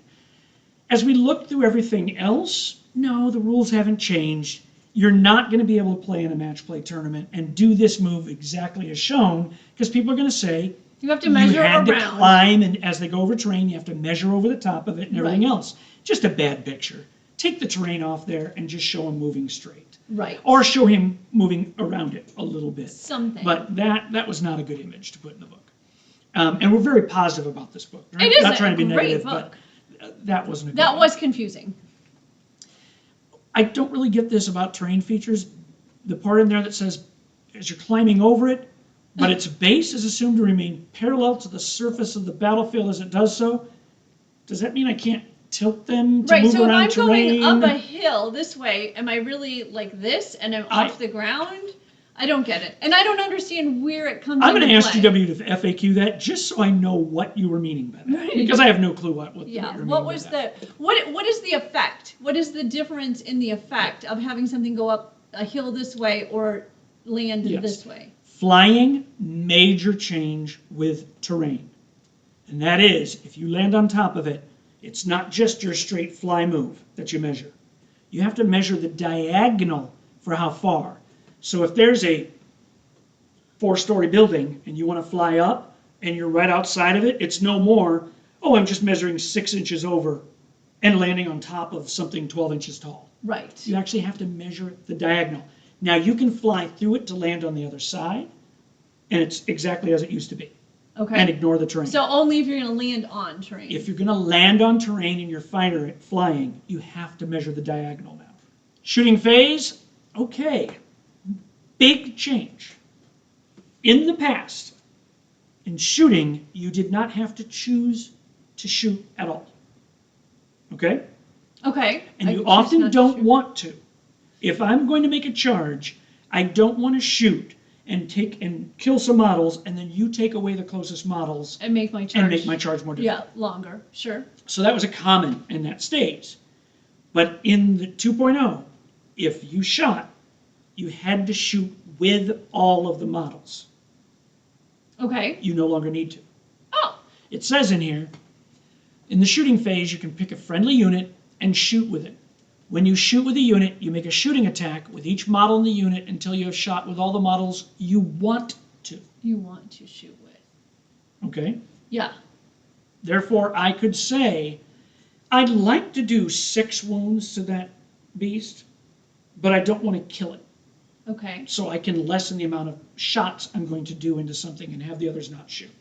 As we look through everything else, no, the rules haven't changed. You're not going to be able to play in a match play tournament and do this move exactly as shown, because people are going to say you have to measure you had around. to climb, and as they go over terrain, you have to measure over the top of it and everything else. Just a bad picture. Take the terrain off there and just show him moving straight. Right. Or show him moving around it a little bit. Something. But that was not a good image to put in the book. And we're very positive about this book. It is not trying to be great negative, book. but that wasn't a good That one. was confusing. I don't really get this about terrain features. The part in there that says, as you're climbing over it, but its base is assumed to remain parallel to the surface of the battlefield as it does so. Does that mean I can't tilt them to Right, move so if around I'm terrain. going up a hill this way, am I really like this and I'm off the ground? I don't get it. And I don't understand where it comes I'm into going to ask play. GW to FAQ that just so I know what you were meaning by that. Right. Because I have no clue what Yeah, you're meaning what by was that. what is the effect? What is the difference in the effect of having something go up a hill this way or land Yes. this way? Flying, major change with terrain. And that is, if you land on top of it, it's not just your straight fly move that you measure. You have to measure the diagonal for how far. So if there's a 4-story building and you want to fly up and you're right outside of it, it's no more, oh, I'm just measuring 6 inches over and landing on top of something 12 inches tall. Right. You actually have to measure the diagonal. Now you can fly through it to land on the other side, and it's exactly as it used to be. Okay. And ignore the terrain. So only if you're going to land on terrain. If you're going to land on terrain and you're flying, you have to measure the diagonal now. Shooting phase, okay. Big change. In the past, in shooting, you did not have to choose to shoot at all. Okay? Okay. And I you choose often not to don't shoot. want to. If I'm going to make a charge, I don't want to shoot and kill some models, and then you take away the closest models And make my charge. and make my charge more difficult. Yeah, longer. Sure. So that was a common in that stage. But in the 2.0, if you shot, you had to shoot with all of the models. Okay. You no longer need to. Oh. It says in here, in the shooting phase, you can pick a friendly unit and shoot with it. When you shoot with a unit, you make a shooting attack with each model in the unit until you have shot with all the models you want to. You want to shoot with. Okay? Yeah. Therefore, I could say, I'd like to do 6 wounds to that beast, but I don't want to kill it. Okay. So I can lessen the amount of shots I'm going to do into something and have the others not shoot.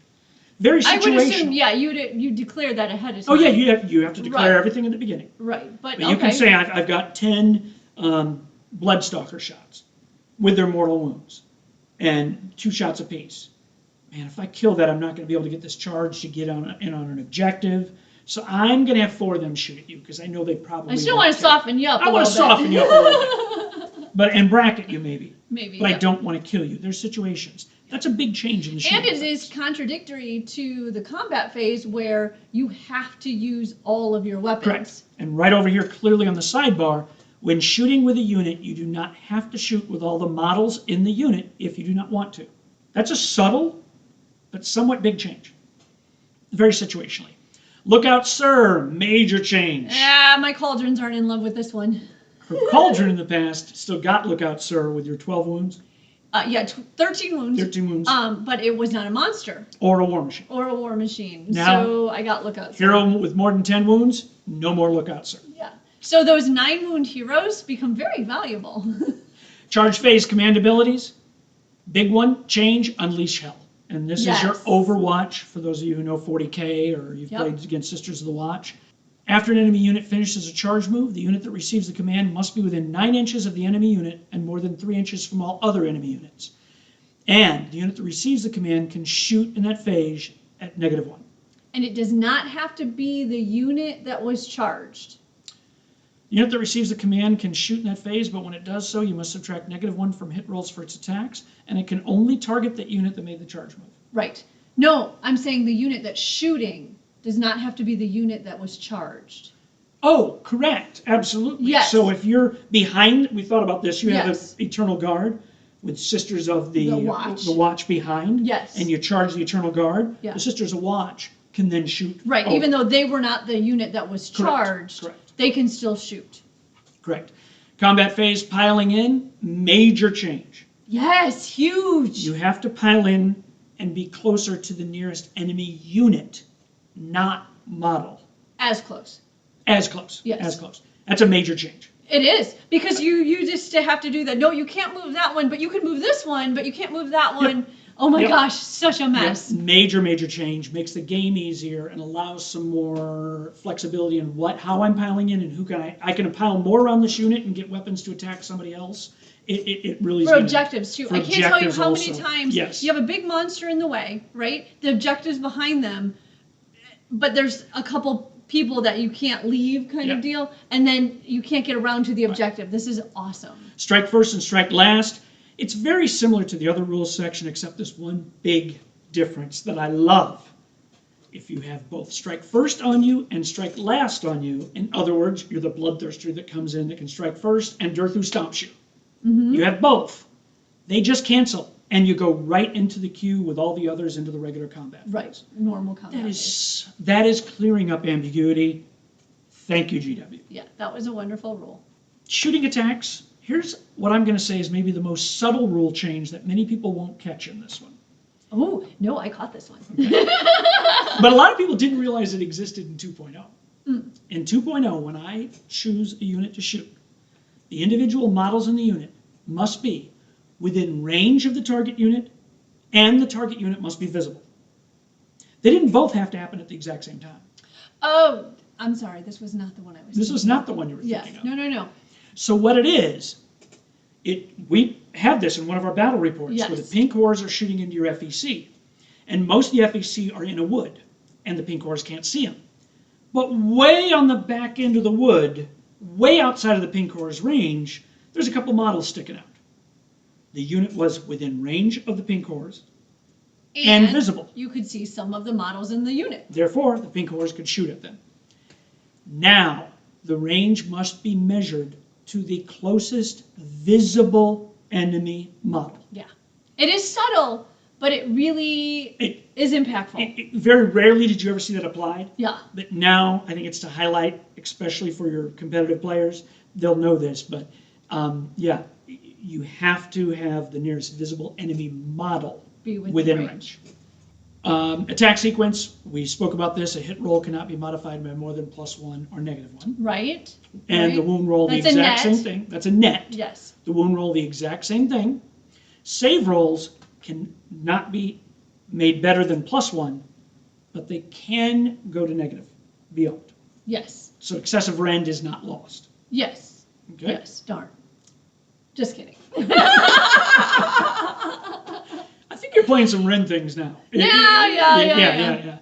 Very situational. I would assume, yeah, you declare that ahead of time. Oh yeah, you have to declare Right. everything in the beginning. Right, but You can say I've got 10 Bloodstalker shots with their mortal wounds and 2 shots apiece. Man, if I kill that, I'm not going to be able to get this charge to get in on an objective. So I'm going to have 4 of them shoot at you because I know they probably. I still want to soften you up. I want to soften you up a little bit, and bracket you maybe. Maybe. But yeah. I don't want to kill you. There's situations. That's a big change in the shooting. And it is contradictory to the combat phase where you have to use all of your weapons. Correct. And right over here, clearly on the sidebar, when shooting with a unit, you do not have to shoot with all the models in the unit if you do not want to. That's a subtle but somewhat big change. Very situationally. Lookout Sir, major change. My cauldrons aren't in love with this one. Her Cauldron in the past still got Lookout Sir with your 12 wounds. 13 wounds. 13 wounds. But it was not a monster. Or a War Machine. Or a war machine. Now, so I got Lookout Sir. Hero with more than 10 wounds, no more Lookout Sir. Yeah. So those 9 wound heroes become very valuable. Charge phase command abilities. Big one, change, Unleash Hell. And this is your Overwatch, for those of you who know 40K or you've played against Sisters of the Watch. After an enemy unit finishes a charge move, the unit that receives the command must be within 9 inches of the enemy unit and more than 3 inches from all other enemy units. And the unit that receives the command can shoot in that phase at -1. And it does not have to be the unit that was charged. The unit that receives the command can shoot in that phase, but when it does so, you must subtract -1 from hit rolls for its attacks, and it can only target that unit that made the charge move. Right. No, I'm saying the unit that's shooting does not have to be the unit that was charged. Oh, correct. Absolutely. Yes. So if you're behind, we thought about this, you have Yes. an Eternal Guard with Sisters of the Watch behind. Yes. And you charge the Eternal Guard. Yeah. The Sisters of Watch can then shoot. Right, over. even though they were not the unit that was charged, Correct. they can still shoot. Correct. Combat phase piling in, major change. Yes, huge. You have to pile in and be closer to the nearest enemy unit, not model. As close. As close. Yes. As close. That's a major change. It is, because you just have to do that. No, you can't move that one, but you can move this one, but you can't move that one. Oh my gosh, such a mess. Yep. Major change. Makes the game easier and allows some more flexibility in how I'm piling in and who can I can pile more around this unit and get weapons to attack somebody else. It really is For gonna- objectives too. for I can't tell you objectives how also. many times Yes. you have a big monster in the way, right? The objectives behind them, but there's a couple people that you can't leave kind of deal, and then you can't get around to the objective. This is awesome. Strike first and strike last. It's very similar to the other rules section, except this one big difference that I love. If you have both strike first on you and strike last on you, in other words, you're the bloodthirster that comes in that can strike first and Durthu stomps you. You have both. They just cancel, and you go right into the queue with all the others into the regular combat. Right, normal combat. That is clearing up ambiguity. Thank you, GW. Yeah, that was a wonderful rule. Shooting attacks. Here's what I'm going to say is maybe the most subtle rule change that many people won't catch in this one. Oh, no, I caught this one. Okay. But a lot of people didn't realize it existed in 2.0. In 2.0, when I choose a unit to shoot, the individual models in the unit must be within range of the target unit, and the target unit must be visible. They didn't both have to happen at the exact same time. Oh, I'm sorry. This was not the one I was This was not the one you were Yes. thinking of. No. So what it is, we have this in one of our battle reports, Yes. where the pink horrors are shooting into your FEC. And most of the FEC are in a wood, and the pink horrors can't see them. But way on the back end of the wood, way outside of the pink horrors' range, there's a couple models sticking out. The unit was within range of the pink horrors and visible. You could see some of the models in the unit. Therefore, the pink horrors could shoot at them. Now, the range must be measured to the closest visible enemy model. Yeah. It is subtle, but it really is impactful. Very rarely did you ever see that applied. Yeah. But now, I think it's to highlight, especially for your competitive players, they'll know this. But yeah, you have to have the nearest visible enemy model Be within range. Attack sequence, we spoke about this. A hit roll cannot be modified by more than +1 or -1. Right. And right. the wound roll, That's the a exact net. same thing. That's a net. Yes. The wound roll, the exact same thing. Save rolls can not be made better than +1, but they can go to negative beyond. Yes. So excessive rend is not lost. Yes. Okay? Yes. Darn. Just kidding. I think you're playing some rend things now. Yeah.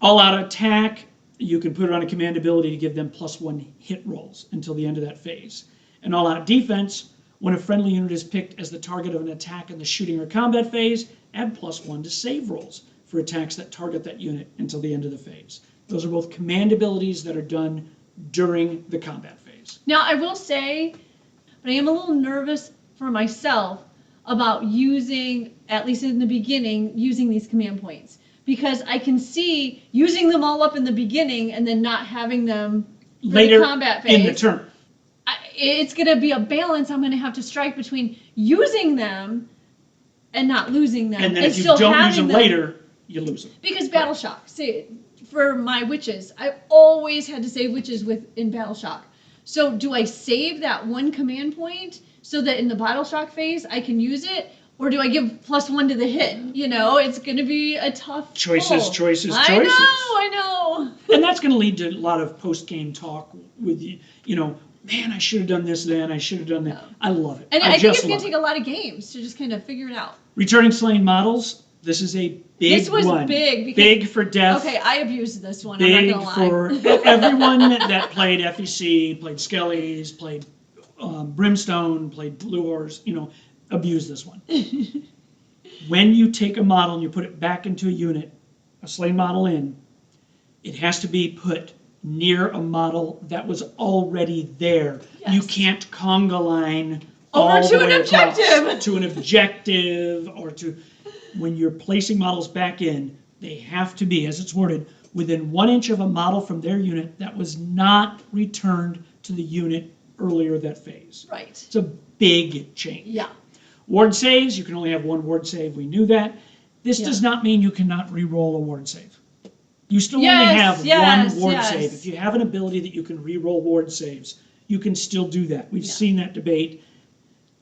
All out attack, you can put it on a command ability to give them +1 hit rolls until the end of that phase. And all out defense, when a friendly unit is picked as the target of an attack in the shooting or combat phase, add +1 to save rolls for attacks that target that unit until the end of the phase. Those are both command abilities that are done during the combat phase. Now, I will say, but I am a little nervous for myself about using, at least in the beginning, using these command points. Because I can see using them all up in the beginning and then not having them for Later the combat phase. in the turn. It's going to be a balance I'm going to have to strike between using them and not losing them. And then if you still don't use having them later, you lose them. Because Battle Shock, see, for my witches, I always had to save witches in Battle Shock. So do I save that one command point so that in the Battle Shock phase I can use it? Or do I give +1 to the hit? You know, it's going to be a tough Choices. I know. And that's going to lead to a lot of post-game talk with you know, man, I should have done this then, I should have done that. No. I love it. And I think just it's going love to take a lot of games to just kind of figure it out. Returning slain models, this is a big This was one. big because- Big for death. Okay, I abused this one. Big I'm not going for to lie. everyone that played FEC, played Skellies, played Brimstone, played Blue Horse, you know, abused this one. When you take a model and you put it back into a unit, a slain model in, it has to be put near a model that was already there. Yes. You can't conga line Over all to the an way across objective. to an objective or to when you're placing models back in, they have to be, as it's worded, within 1 inch of a model from their unit that was not returned to the unit earlier that phase. Right. It's a big change. Yeah. Ward saves, you can only have 1 ward save. We knew that. This Yeah. does not mean you cannot re-roll a ward save. You still only Yes, have 1 ward yes. save. If you have an ability that you can re-roll ward saves, you can still do that. We've Yeah. seen that debate.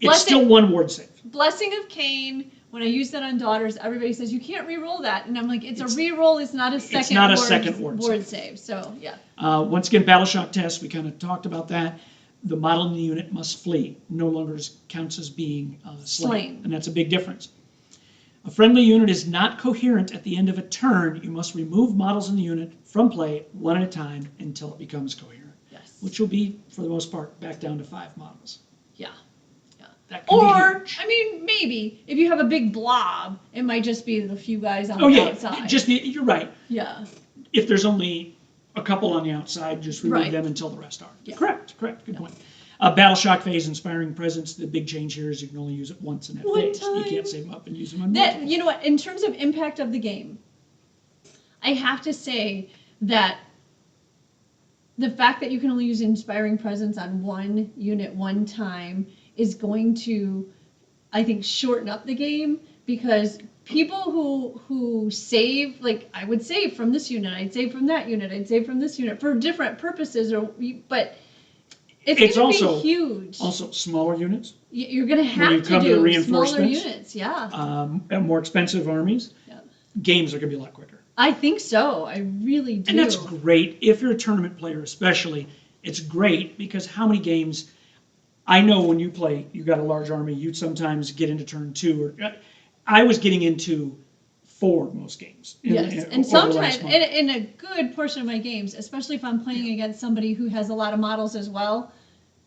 It's Blessing- still 1 ward save. Blessing of Cain, when I use that on daughters, everybody says, you can't re-roll that. And I'm like, it's a re-roll, it's not a second not a ward, second ward save. So, yeah. Once again, battle shock test, we kind of talked about that. The model in the unit must flee. No longer counts as being slain. Slain. And that's a big difference. A friendly unit is not coherent at the end of a turn. You must remove models in the unit from play one at a time until it becomes coherent. Yes. Which will be, for the most part, back down to 5 models. Yeah. That can be Or, huge. I mean, maybe if you have a big blob, it might just be the few guys on Oh the yeah, outside. you're right. Yeah. If there's only a couple on the outside, just remove Right. them until the rest are. Yeah. Correct, good point. Battle Shock Phase, Inspiring Presence, the big change here is you can only use it once in that One phase. You time. can't save them up and use them on That, multiple. you know what, in terms of impact of the game, I have to say that the fact that you can only use Inspiring Presence on one unit one time is going to, I think, shorten up the game, because people who save, like I would save from this unit, I'd save from that unit, I'd save from this unit for different purposes, but it's going to be huge. Also, smaller units, You're going to when you have come to to the do reinforcements, smaller units, yeah. and more expensive armies, Yeah. games are going to be a lot quicker. I think so. I really do. And that's great. If you're a tournament player especially, it's great because how many games, I know when you play, you got a large army, you'd sometimes get into turn 2. Or I was getting into 4 most games. Yes, over and the sometimes, last month. in a good portion of my games, especially if I'm playing against somebody who has a lot of models as well,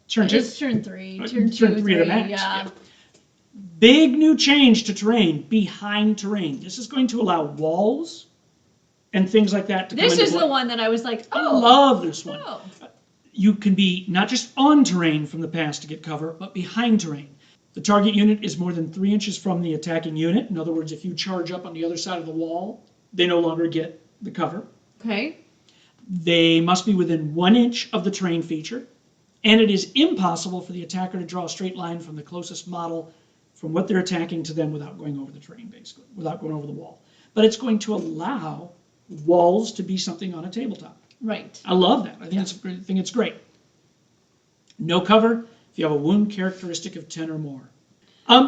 Turn 2? it's turn 3, turn Turn 2, 3 at a max, yeah. Big new change to terrain, behind terrain. This is going to allow walls and things like that to come This into is play. the one that I was like, I oh. love this one. Oh. You can be not just on terrain from the past to get cover, but behind terrain. The target unit is more than 3 inches from the attacking unit. In other words, if you charge up on the other side of the wall, they no longer get the cover. Okay. They must be within 1 inch of the terrain feature, and it is impossible for the attacker to draw a straight line from the closest model from what they're attacking to them without going over the terrain, basically, without going over the wall. But it's going to allow walls to be something on a tabletop. Right. I love that. I think it's great. No cover if you have a wound characteristic of 10 or more.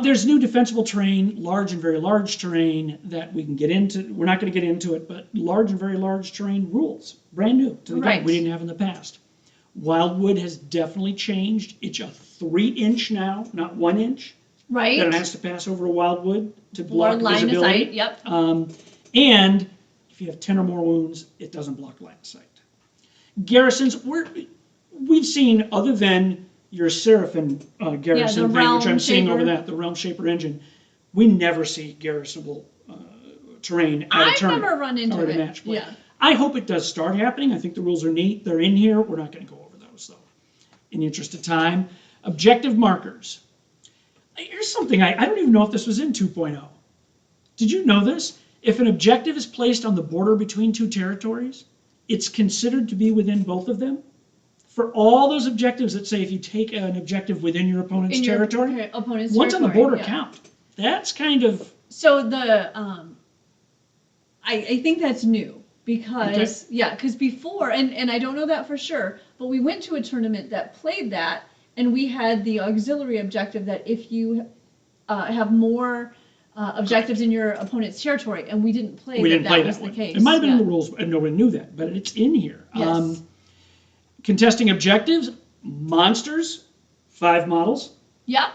There's new defensible terrain, large and very large terrain that we can get into. We're not going to get into it, but large and very large terrain rules. Brand new to the game. We didn't have in the past. Wildwood has definitely changed. It's a 3-inch now, not 1 inch. Right. That it has to pass over a wildwood to Or block line of visibility. sight, yep. And if you have 10 or more wounds, it doesn't block line of sight. Garrisons, we've seen, other than your Seraphim garrison thing, which I'm seeing over that, the Realm Shaper engine, we never see garrisonable terrain at a tournament. I've never run into or at a it. match play. Yeah. I hope it does start happening. I think the rules are neat. They're in here. We're not going to go over those, though, in the interest of time. Objective markers. Here's something, I don't even know if this was in 2.0. Did you know this? If an objective is placed on the border between 2 territories, it's considered to be within both of them. For all those objectives that say if you take an objective within your opponent's territory, once on the border count. That's kind of... So the, I think that's new because, because before, and I don't know that for sure, but we went to a tournament that played that, and we had the auxiliary objective that if you have more objectives in your opponent's territory, and we didn't play that was the case. It might have been in the rules, and nobody knew that, but it's in here. Yes. Contesting objectives, monsters, 5 models. Yep.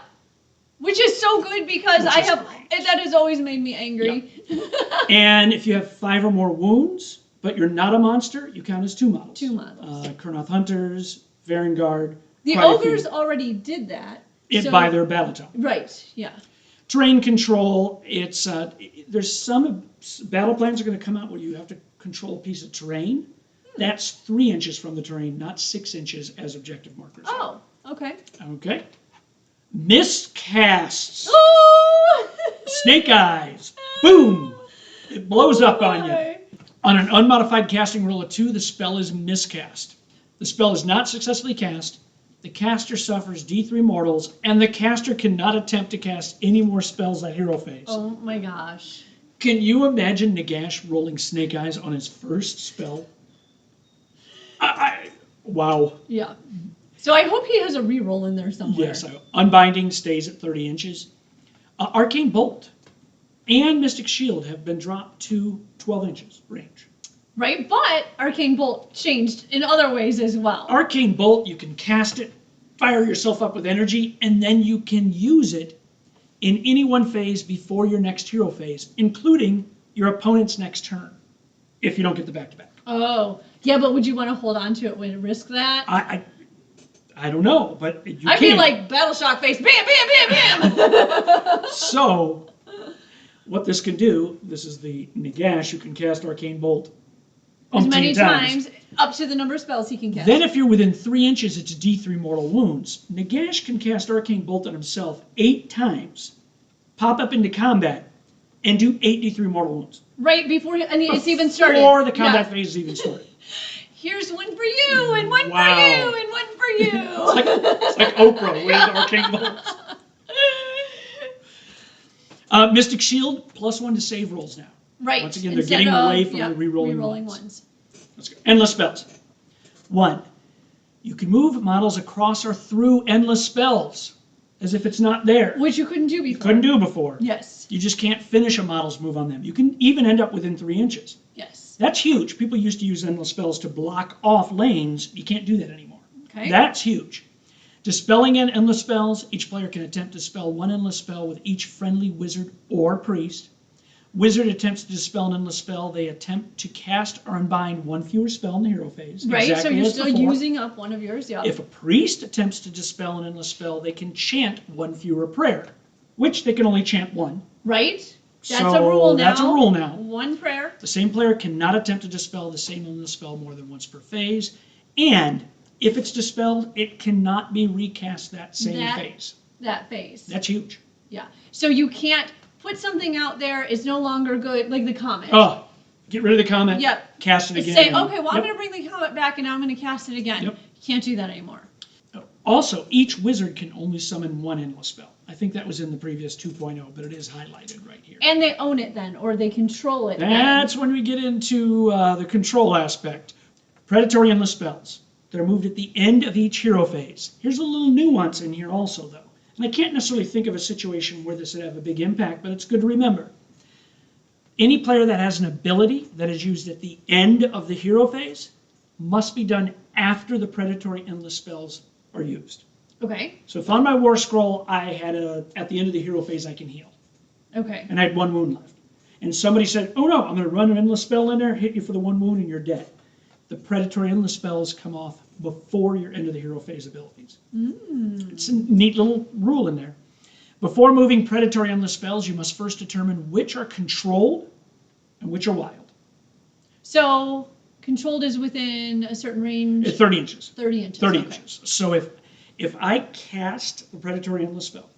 Which is so good because that has always made me angry. Yep. And if you have 5 or more wounds, but you're not a monster, you count as 2 models. 2 models. Kurnoth Hunters, Varengard. The ogres already did that. By their battle tome. Right, yeah. Terrain control, it's there's some battle plans are going to come out where you have to control a piece of terrain. That's 3 inches from the terrain, not 6 inches as objective markers. Oh, okay. Okay. Miscasts. Oh! Snake eyes. Boom. It blows up on you. On an unmodified casting roll of 2, the spell is miscast. The spell is not successfully cast. The caster suffers D3 mortals, and the caster cannot attempt to cast any more spells at hero phase. Oh my gosh. Can you imagine Nagash rolling Snake Eyes on his first spell? Wow. Yeah. So I hope he has a reroll in there somewhere. Yes. Unbinding stays at 30 inches. Arcane Bolt and Mystic Shield have been dropped to 12 inches range. Right, but Arcane Bolt changed in other ways as well. Arcane Bolt, you can cast it, fire yourself up with energy, and then you can use it in any one phase before your next hero phase, including your opponent's next turn, if you don't get the back-to-back. Oh, yeah, but would you want to hold on to it and risk that? I don't know, but you I'd can. be like Battle Shock face, bam, bam, bam, bam. So, what this can do, this is the Nagash who can cast Arcane Bolt As many umpteen times, up to the number of spells he can cast. Then if you're within 3 inches, it's D3 mortal wounds. Nagash can cast Arcane Bolt on himself 8 times, pop up into combat, and do 8d3 mortal wounds. Right before it's even started. Before the combat phase is even started. Here's one for you, and one Wow. for you, and one for you. It's like Oprah with Arcane Bolts. Mystic Shield, +1 to save rolls now. Right. Once again, they're Instead getting of, away from yep, the re-rolling re-rolling ones. ones. Let's go. Endless spells. 1. You can move models across or through endless spells, as if it's not there. Which you couldn't do before. Couldn't do before. Yes. You just can't finish a model's move on them. You can even end up within 3 inches. Yes. That's huge. People used to use endless spells to block off lanes. You can't do that anymore. Okay. That's huge. Dispelling endless spells. Each player can attempt to dispel 1 endless spell with each friendly wizard or priest. Wizard attempts to dispel an endless spell. They attempt to cast or unbind 1 fewer spell in the hero phase. Right, exactly so you're as still before. using up one of yours, yeah. If a priest attempts to dispel an endless spell, they can chant 1 fewer prayer, which they can only chant 1. Right? That's So a rule now. that's a rule now. 1 prayer. The same player cannot attempt to dispel the same endless spell more than once per phase, and if it's dispelled, it cannot be recast that same phase. That phase. That's huge. Yeah. So you can't put something out there, it's no longer good, like the comet. Oh, get rid of the comment. Yep. Cast it again. Say, okay, well, I'm Yep. going to bring the comet back, and now I'm going to cast it again. Yep. You can't do that anymore. Also, each wizard can only summon 1 endless spell. I think that was in the previous 2.0, but it is highlighted right here. And they own it then, or they control it That's when we get into the control aspect. Predatory endless spells. They're moved at the end of each hero phase. Here's a little nuance in here also, though. And I can't necessarily think of a situation where this would have a big impact, but it's good to remember. Any player that has an ability that is used at the end of the hero phase must be done after the predatory endless spells are used. Okay. So if on my war scroll I had at the end of the hero phase I can heal, Okay. and I had 1 wound left, and somebody said, oh no, I'm going to run an endless spell in there, hit you for the 1 wound, and you're dead. The predatory endless spells come off before your end of the hero phase abilities. It's a neat little rule in there. Before moving predatory endless spells, you must first determine which are controlled and which are wild. So controlled is within a certain range? 30 inches. 30 inches. 30 okay. inches. So if I cast the predatory endless spell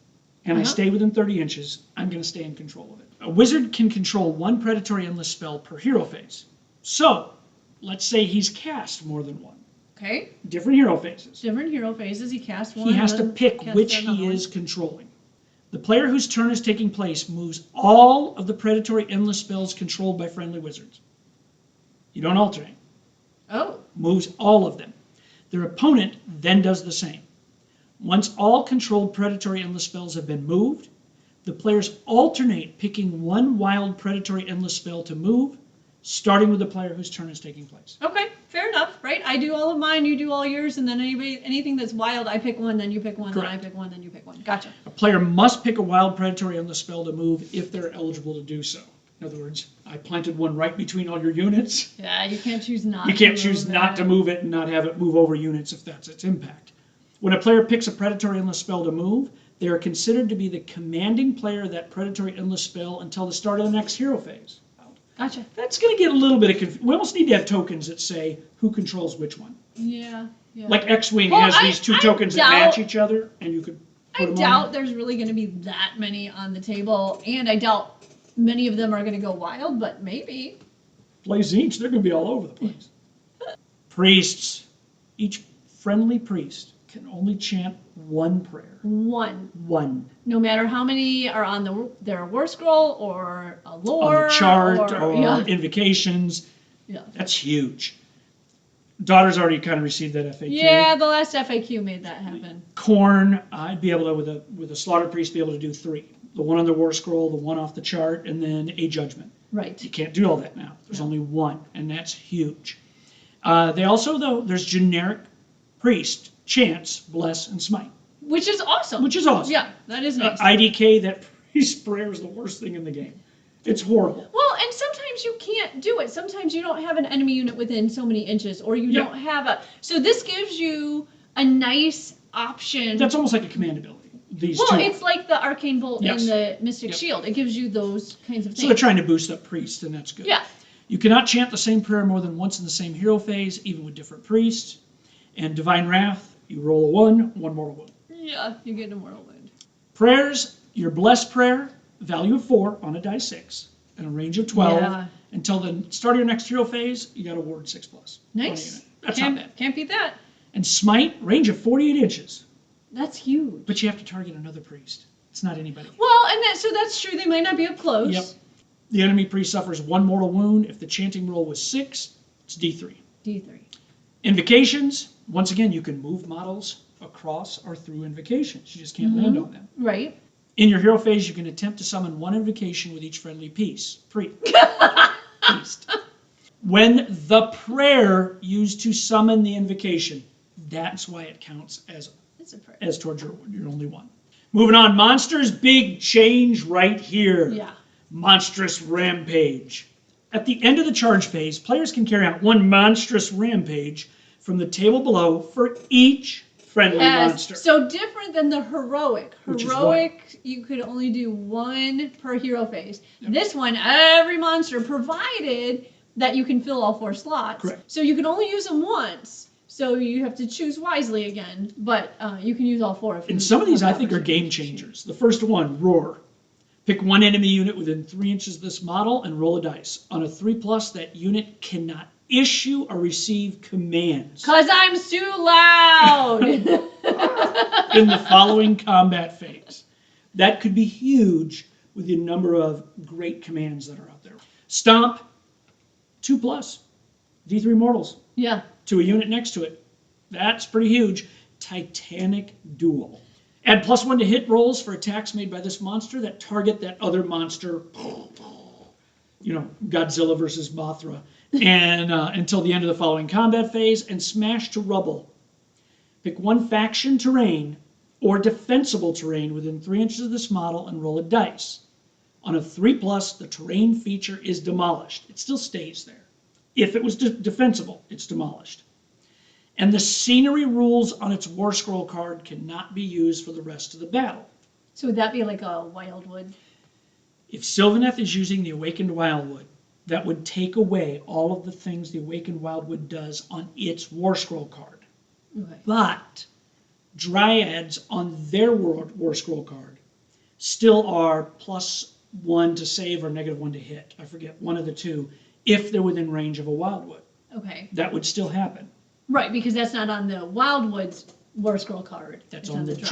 and I Uh-huh. stay within 30 inches, I'm going to stay in control of it. A wizard can control 1 predatory endless spell per hero phase. So let's say he's cast more than 1. Okay. Different hero phases. Different hero phases. He casts one. He has to then pick casts which another he one. is controlling. The player whose turn is taking place moves all of the predatory endless spells controlled by friendly wizards. You don't alternate. Oh. Moves all of them. Their opponent then does the same. Once all controlled predatory endless spells have been moved, the players alternate picking 1 wild predatory endless spell to move, starting with the player whose turn is taking place. Okay. Fair enough, right? I do all of mine, you do all yours, and then anything that's wild, I pick one, then you pick one, then I Correct. pick one, then you pick one. Gotcha. A player must pick a wild predatory endless spell to move if they're eligible to do so. In other words, I planted one right between all your units. Yeah, you can't choose not You to can't move choose not to that. move it and not have it move over units if that's its impact. When a player picks a predatory endless spell to move, they are considered to be the commanding player of that predatory endless spell until the start of the next hero phase. Gotcha. That's going to get a little bit of confusion. We almost need to have tokens that say who controls which one. Yeah. Like X-Wing Well, has these 2 tokens that match each other, and you could put I them doubt on. there's really going to be that many on the table, and I doubt many of them are going to go wild, but maybe. Play Tzeentch, they're going to be all over the place. Priests. Each friendly priest can only chant 1 prayer. 1. 1. No matter how many are on their war scroll or a lore. On the chart or yeah. invocations. Yeah. That's huge. Daughter's already kind of received that FAQ. Yeah, the last FAQ made that happen. Corn, I'd be able to, with a slaughter priest, be able to do 3. The 1 on the war scroll, the 1 off the chart, and then a judgment. Right. You can't do all that now. There's No. only 1, and that's huge. They also, though, there's generic priest, chants, bless, and smite. Which is awesome. Which is awesome. Yeah, that is nice. IDK, that priest prayer is the worst thing in the game. It's horrible. Well, and sometimes you can't do it. Sometimes you don't have an enemy unit within so many inches, or you don't have a... So this gives you a nice option. That's almost like a command ability. These Well, two. it's like the Arcane Bolt Yes. and the Mystic Yep. Shield. It gives you those kinds of things. So they're trying to boost up priest, and that's good. Yeah. You cannot chant the same prayer more than once in the same hero phase, even with different priests. And Divine Wrath, you roll a 1 mortal wound. Yeah, you get a mortal wound. Prayers, your blessed prayer, value of 4 on a die 6, and a range of 12. Yeah. Until the start of your next hero phase, you got a ward 6+. on a Nice. unit. That's can't, not bad. Can't beat that. And Smite, range of 48 inches. That's huge. But you have to target another priest. It's not anybody. Well, and that's true. They might not be up close. Yep. The enemy priest suffers 1 mortal wound. If the chanting roll was 6, it's D3. D3. Invocations, once again, you can move models across or through invocations. You just can't land on them. Right. In your hero phase, you can attempt to summon 1 invocation with each friendly priest. When the prayer used to summon the invocation, that's why it counts as It's a prayer. towards your only one. Moving on, monsters, big change right here. Yeah. Monstrous Rampage. At the end of the charge phase, players can carry out 1 Monstrous Rampage from the table below for each friendly monster. So different than the heroic. Which is Heroic, you could only do 1 per hero phase. Yep. This one, every monster, provided that you can fill all 4 slots. Correct. So you can only use them once. So you have to choose wisely again. But you can use all 4 if you And some of these, have I the think, are opportunity game to choose. changers. The first one, Roar. Pick 1 enemy unit within 3 inches of this model and roll a dice. On a 3+, that unit cannot issue or receive commands 'Cause I'm too loud. in the following combat phase. That could be huge with the number of great commands that are out there. Stomp, 2+, D3 mortals Yeah. to a unit next to it. That's pretty huge. Titanic Duel. Add +1 to hit rolls for attacks made by this monster that target that other monster, Godzilla versus Mothra, and until the end of the following combat phase, and smash to rubble. Pick 1 faction terrain or defensible terrain within 3 inches of this model and roll a dice. On a 3+, the terrain feature is demolished. It still stays there. If it was defensible, it's demolished. And the scenery rules on its War Scroll card cannot be used for the rest of the battle. So would that be like a Wildwood? If Sylvaneth is using the Awakened Wildwood, that would take away all of the things the Awakened Wildwood does on its War Scroll card. Okay. But Dryads on their War Scroll card still are +1 to save or -1 to hit. I forget, one of the two, if they're within range of a Wildwood. Okay. That would still happen. Right, because that's not on the Wildwood's War Scroll card. That's It's on the Dryad's.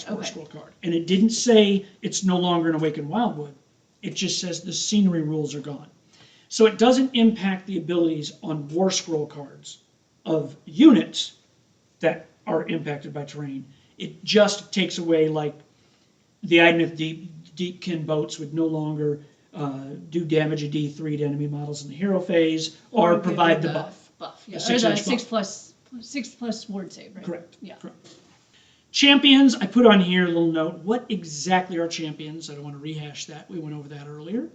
Dryad's War Okay. Scroll card. And it didn't say it's no longer an Awakened Wildwood. It just says the scenery rules are gone. So it doesn't impact the abilities on War Scroll cards of units that are impacted by terrain. It just takes away, like, the Idoneth Deepkin boats would no longer do damage a D3 to enemy models in the hero phase or give provide you the buff. Yeah, The 6 or the inch buff. 6+ ward save, right? Correct. Yeah. Correct. Champions, I put on here a little note. What exactly are champions? I don't want to rehash that. We went over that earlier.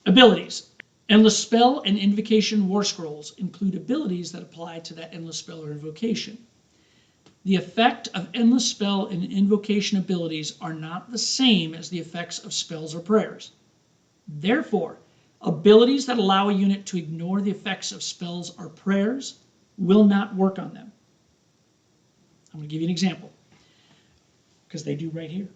Abilities. Endless Spell and Invocation War Scrolls include abilities that apply to that Endless Spell or Invocation. The effect of Endless Spell and Invocation abilities are not the same as the effects of spells or prayers. Therefore, abilities that allow a unit to ignore the effects of spells or prayers will not work on them. I'm going to give you an example, because they do right here.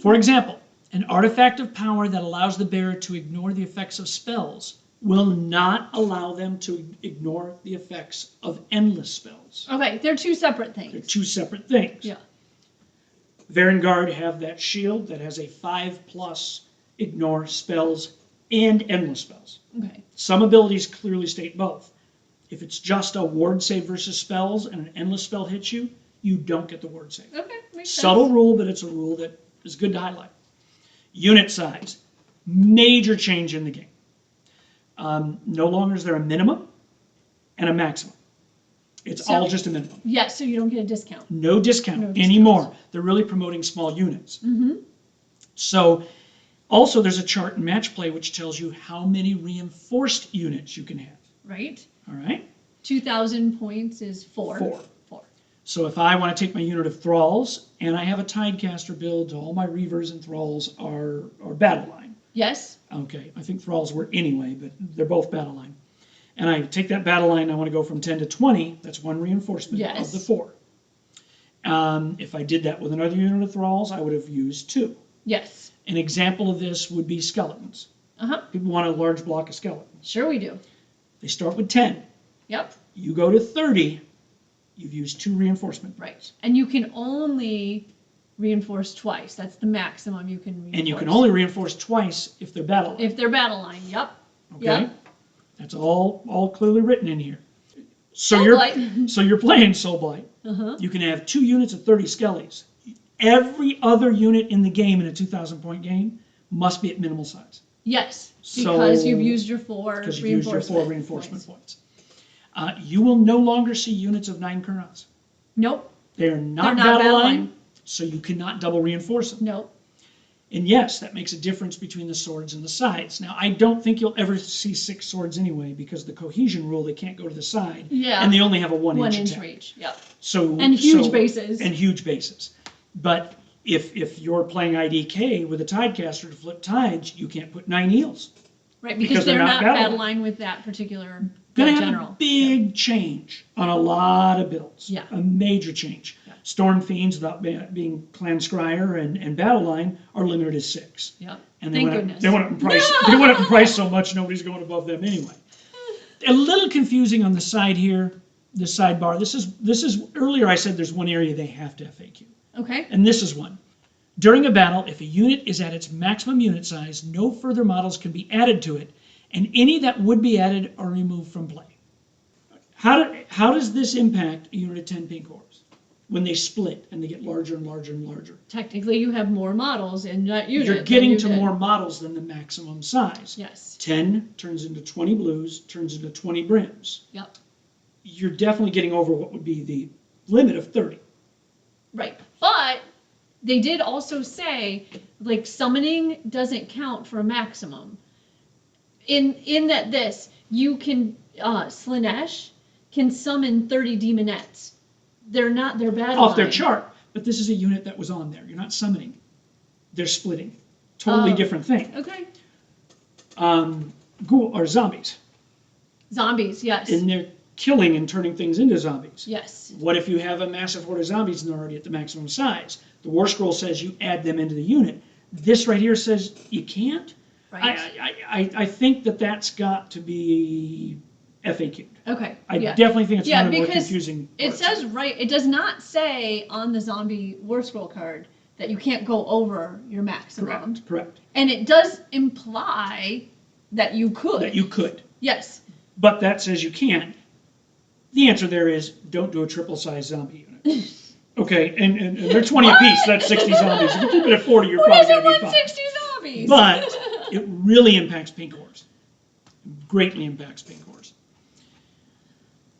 For example, an artifact of power that allows the bearer to ignore the effects of spells will not allow them to ignore the effects of endless spells. Okay, they're 2 separate things. They're 2 separate things. Yeah. Varangard have that shield that has a 5+ ignore spells and endless spells. Okay. Some abilities clearly state both. If it's just a ward save versus spells and an endless spell hits you, you don't get the ward save. Okay, makes sense. Subtle rule, but it's a rule that is good to highlight. Unit size. Major change in the game. No longer is there a minimum and a maximum. It's So- all just a minimum. Yes, so you don't get a discount. No discount No discounts. anymore. They're really promoting small units. So also there's a chart in Match Play which tells you how many reinforced units you can have. Right? All right? 2,000 points is 4. 4. 4. So if I want to take my unit of Thralls and I have a Tidecaster build, all my Reavers and Thralls are battle line. Yes? Okay, I think Thralls were anyway, but they're both battle line. And I take that battle line, I want to go from 10 to 20, that's 1 reinforcement Yes. of the 4. If I did that with another unit of Thralls, I would have used 2. Yes. An example of this would be skeletons. Uh-huh. People want a large block of skeletons. Sure we do. They start with 10. Yep. You go to 30, you've used 2 reinforcement. Right. And you can only reinforce twice. That's the maximum you can reinforce. And you can only reinforce twice if they're battle line. If they're battle line. Yep. Okay? Yep. That's all clearly written in here. So Soul you're Blight. so you're playing Soul Blight. Uh-huh. You can have 2 units of 30 skellies. Every other unit in the game in a 2,000 point game must be at minimal size. Yes. So- Because you've used your 4 Because you've used your 4 reinforcement reinforcement points. points. You will no longer see units of 9 Kurnots. Nope. They are not, They're not battle battle line, line. so you cannot double reinforce them. Nope. And yes, that makes a difference between the swords and the sides. Now, I don't think you'll ever see 6 swords anyway, because the cohesion rule, they can't go to the side. Yeah. And they only have a 1 1 inch inch attack. reach. Yep. So, And huge so- bases. And huge bases. But if you're playing IDK with a Tidecaster to flip tides, you can't put 9 eels. Right, because because they're they're not not battle battle line. line with that particular Gonna have general. a big change on a lot of builds. Yeah. A major change. Yeah. Storm Fiends, without being Clan Scryer and Battle Line, are limited to 6. Yep. And they Thank went goodness. Up, they went up in price. They went up in price so much nobody's going above them anyway. A little confusing on the side here, the sidebar. This is earlier I said there's one area they have to FAQ, Okay. and this is one. During a battle, if a unit is at its maximum unit size, no further models can be added to it, and any that would be added are removed from play. How does this impact a unit of 10 pink orbs when they split and they get larger and larger and larger? Technically, you have more models in that unit. You're than getting you to did. more models than the maximum size. Yes. 10 turns into 20 blues, turns into 20 brims. Yep. You're definitely getting over what would be the limit of 30. Right. But they did also say, like, summoning doesn't count for a maximum. In that you can, Slanesh can summon 30 demonettes. They're battle Off their line. chart, but this is a unit that was on there. You're not summoning. They're splitting. Totally Oh. different thing. Okay. Ghoul or zombies. Zombies, yes. And they're killing and turning things into zombies. Yes. What if you have a massive horde of zombies and they're already at the maximum size? The War Scroll says you add them into the unit. This right here says you can't. Right. I think that's got to be FAQ'd. Okay. I yeah. definitely think it's Yeah, one of the more because confusing It parts. says it does not say on the zombie war scroll card that you can't go over your maximum. Correct. And it does imply that you could. That you could. Yes. But that says you can't. The answer there is don't do a triple size zombie unit. Okay, and they're 20 apiece, that's 60 zombies. If you keep it at 40, you're Who probably doesn't going to be want fine. 60 zombies? But it really impacts pink ores. Greatly impacts pink ores.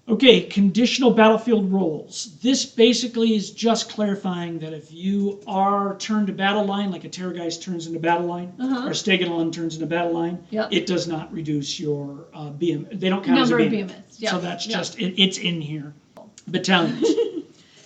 Okay, conditional battlefield roles. This basically is just clarifying that if you are turned to battle line, like a Terrorgeist turns into battle line, Uh-huh. or Steganlon turns into battle line, Yep. it does not reduce your BM. They don't count Number as of a BM. BMS, yeah, So that's yeah. just, it's in here. Battalions.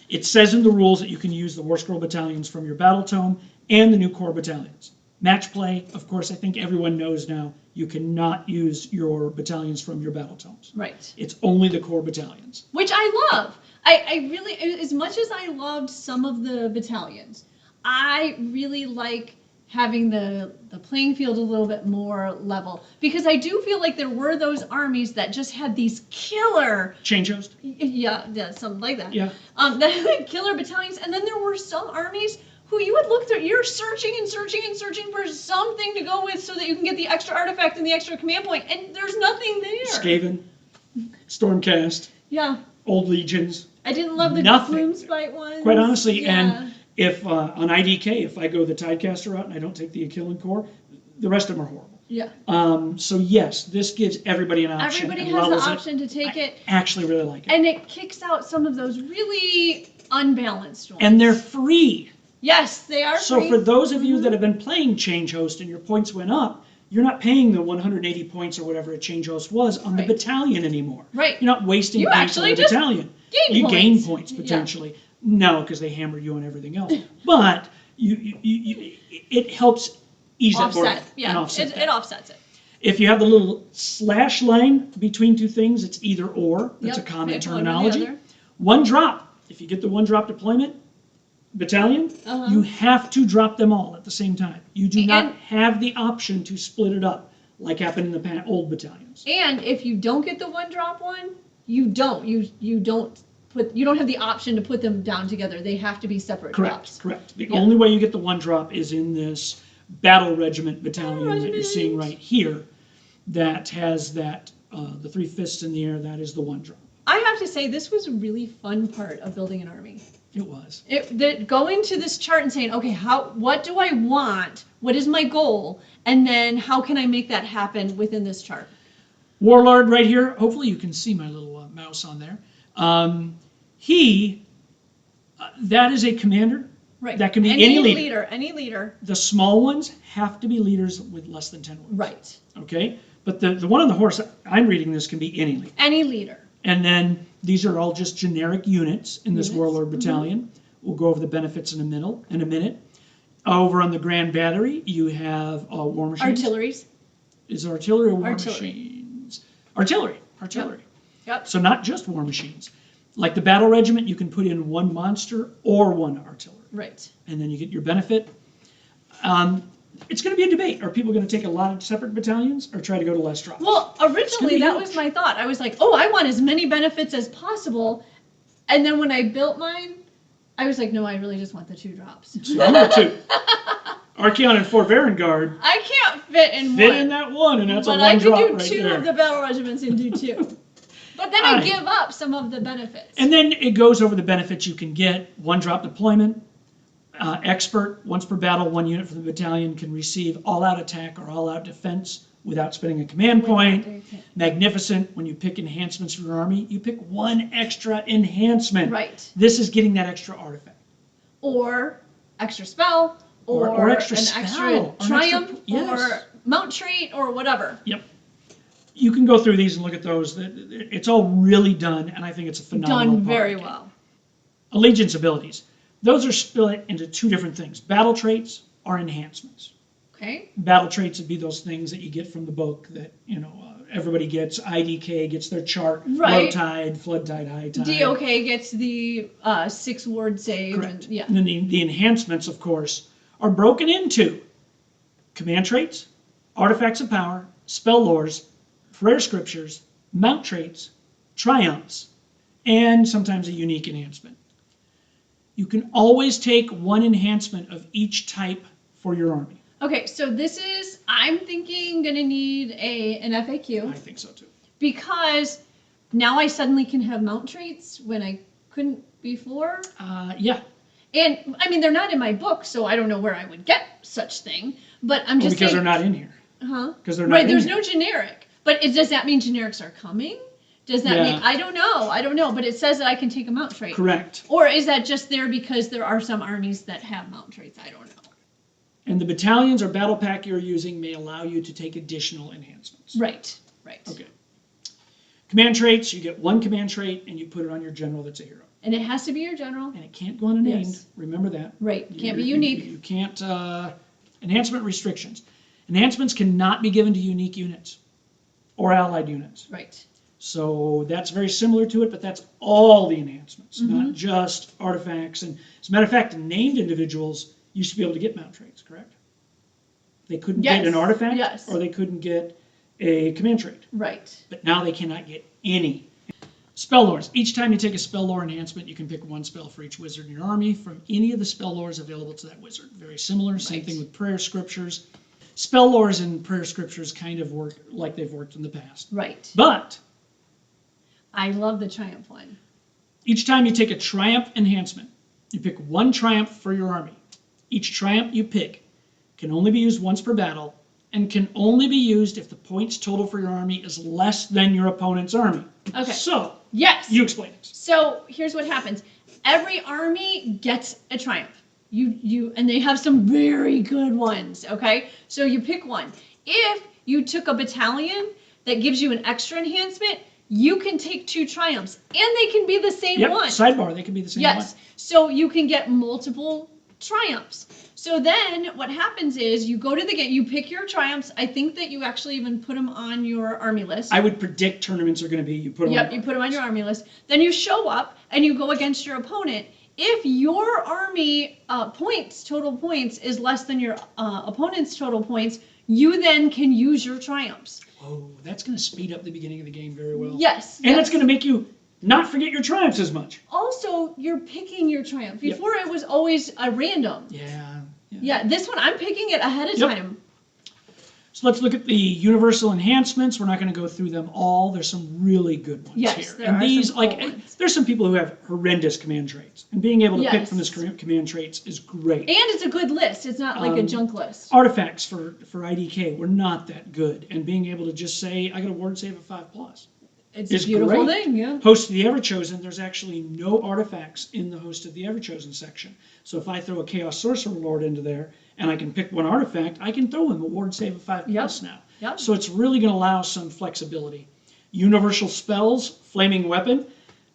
It says in the rules that you can use the War Scroll battalions from your battle tome and the new core battalions. Match play, of course, I think everyone knows now, you cannot use your battalions from your battle tomes. Right. It's only the core battalions. Which I love. I really, as much as I loved some of the battalions, I really like having the playing field a little bit more level. Because I do feel like there were those armies that just had these killer, Change host? yeah, something like that. Yeah. That had killer battalions. And then there were some armies who you would look through, you're searching and searching and searching for something to go with so that you can get the extra artifact and the extra command point, and there's nothing there. Skaven, Stormcast, Yeah. Old Legions. I didn't love the Nothing. Gloomspite ones. Quite honestly, Yeah. and if on IDK, if I go the Tidecaster route and I don't take the Achillean Core, the rest of them are horrible. Yeah. So yes, this gives everybody an option. Everybody and has the levels it. option to take I it. actually really like it. And it kicks out some of those really unbalanced ones. And they're free. Yes, they are So free. for those of you that have been playing Change Host and your points went up, you're not paying the 180 points or whatever a Change Host was on the Right. battalion anymore. Right. You're not wasting You points on actually the just battalion. gain You gain points. points Yeah. potentially. No, because they hammer you on everything else. But it helps ease that burden Offset. Yeah. and offset that. It offsets it. If you have the little slash line between two things, it's either or. That's Yep, a common pick one or the terminology. other. One drop. If you get the one drop deployment battalion, you have to drop them all at the same time. You do not And- have the option to split it up like happened in the old battalions. And if you don't get the one drop one, you don't have the option to put them down together. They have to be separate drops. Correct. The Yeah. only way you get the one drop is in this battle regiment battalion that you're regiment. seeing right here that has that, the 3 fists in the air, that is the one drop. I have to say, this was a really fun part of building an army. It was. Going to this chart and saying, okay, what do I want? What is my goal? And then how can I make that happen within this chart? Warlord right here, hopefully you can see my little mouse on there. That is a commander. Right. That can be any leader. Any leader. The small ones have to be leaders with less than 10 words. Right. Okay? But the one on the horse, I'm reading this, can be any leader. Any leader. And then these are all just generic units in this Units. Warlord Battalion. We'll go over the benefits in a minute. Over on the Grand Battery, you have war machines. Artilleries. Is it artillery or war Artillery. machines? Artillery. Yep. So not just war machines. Like the Battle Regiment, you can put in one monster or one artillery. Right. And then you get your benefit. It's going to be a debate. Are people going to take a lot of separate battalions or try to go to less drops? Well, originally be that huge. was my thought. I was like, oh, I want as many benefits as possible. And then when I built mine, I was like, no, I really just want the 2 drops. So I'm going to Arcane and Fort Varengard I can't fit in fit one. in that one, and that's But a I one can drop do right 2 there. of the battle regiments and do 2. But then I Aye. give up some of the benefits. And then it goes over the benefits you can get. One drop deployment. Expert, once per battle, 1 unit from the battalion can receive all-out attack or all-out defense without spending a command point. Magnificent, when you pick enhancements for your army, you pick 1 extra enhancement. Right. This is getting that extra artifact. Or extra spell, Or extra an spell, extra or an extra- triumph, yes. or mount trait, or whatever. Yep. You can go through these and look at those. It's all really done, and I think it's a phenomenal Done very part. well. Allegiance abilities. Those are split into 2 different things. Battle traits or enhancements. Okay. Battle traits would be those things that you get from the book that, everybody gets. IDK gets their chart. Right. Low tide, flood tide, high tide. DOK gets the 6 word save. Correct. And, yeah. And then the enhancements, of course, are broken into command traits, artifacts of power, spell lores, prayer scriptures, mount traits, triumphs, and sometimes a unique enhancement. You can always take 1 enhancement of each type for your army. Okay, so this is, I'm thinking, going to need an FAQ. I think so too. Because now I suddenly can have mount traits when I couldn't before. Yeah. And, I mean, they're not in my book, so I don't know where I would get such thing. But I'm just because saying, they're not in here. Huh? Because they're not Right, in there's here. no generic. But does that mean generics are coming? Does that Yeah. mean, I don't know, but it says that I can take a mount trait. Correct. Or is that just there because there are some armies that have mount traits? I don't know. And the battalions or battle pack you're using may allow you to take additional enhancements. Right. Okay. Command traits, you get 1 command trait and you put it on your general that's a hero. And it has to be your general. And it can't go unnamed. Yes. Remember that. Right. Can't be You- unique. You can't, enhancement restrictions. Enhancements cannot be given to unique units or allied units. Right. So that's very similar to it, but that's all the enhancements, Mm-hmm. not just artifacts. And as a matter of fact, named individuals used to be able to get mount traits, correct? They couldn't get an Yes, artifact yes. or they couldn't get a command trait. Right. But now they cannot get any. Spell lores. Each time you take a spell lore enhancement, you can pick 1 spell for each wizard in your army from any of the spell lores available to that wizard. Very similar. Same Right. thing with prayer scriptures. Spell lores and prayer scriptures kind of work like they've worked in the past. Right. But I love the triumph one. each time you take a triumph enhancement, you pick 1 triumph for your army. Each triumph you pick can only be used once per battle and can only be used if the points total for your army is less than your opponent's army. Okay. So, Yes. you explain it. So here's what happens. Every army gets a triumph. And they have some very good ones, okay? So you pick one. If you took a battalion that gives you an extra enhancement, you can take 2 triumphs, and they can be the same one. Sidebar, they can be the same one. Yes. So you can get multiple triumphs. So then what happens is you go to the game, you pick your triumphs. I think that you actually even put them on your army list. I would predict tournaments are going to be, you put them Yep, you put them on your army list. Then you show up and you go against your opponent. If your army total points, is less than your opponent's total points, you then can use your triumphs. Whoa, that's going to speed up the beginning of the game very well. Yes. And it's going to make you not forget your triumphs as much. Also, you're picking your triumph. Before it was always a random. Yeah. This one, I'm picking it ahead of time. So let's look at the universal enhancements. We're not going to go through them all. There's some really good ones here. There And are these, some cool ones. there's some people who have horrendous command traits. And being able to pick Yes. from this command traits is great. And it's a good list. It's not like a junk list. Artifacts for IDK were not that good. And being able to just say, I got a ward save of 5+. It's is a beautiful great. thing, yeah. Host of the Everchosen, there's actually no artifacts in the Host of the Everchosen section. So if I throw a Chaos Sorcerer Lord into there, and I can pick one artifact, I can throw him a ward save of 5+ now. Yep. So it's really going to allow some flexibility. Universal spells, Flaming Weapon.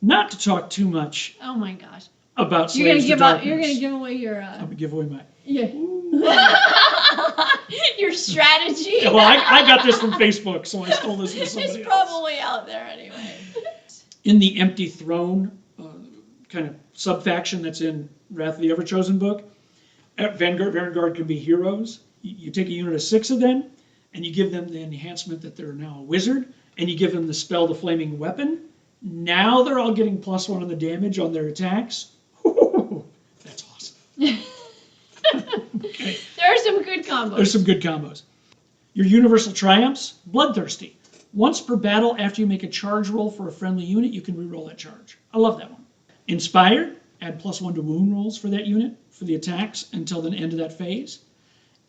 Not to talk too much Oh my gosh. about You're gonna Slaves to give out. Darkness. You're gonna give away your. I'm going to give away my... Yeah. Your strategy. Well, I got this from Facebook, so I stole this from somebody It's else. probably out there anyway. In the Empty Throne kind of sub-faction that's in Wrath of the Everchosen book, Vanguard can be heroes. You take a unit of 6 of them, and you give them the enhancement that they're now a wizard, and you give them the spell, the Flaming Weapon. Now they're all getting +1 on the damage on their attacks. That's awesome. Okay. There are some good combos. There's some good combos. Your Universal Triumphs, Bloodthirsty. Once per battle, after you make a charge roll for a friendly unit, you can reroll that charge. I love that one. Inspired, add +1 to wound rolls for that unit, for the attacks, until the end of that phase.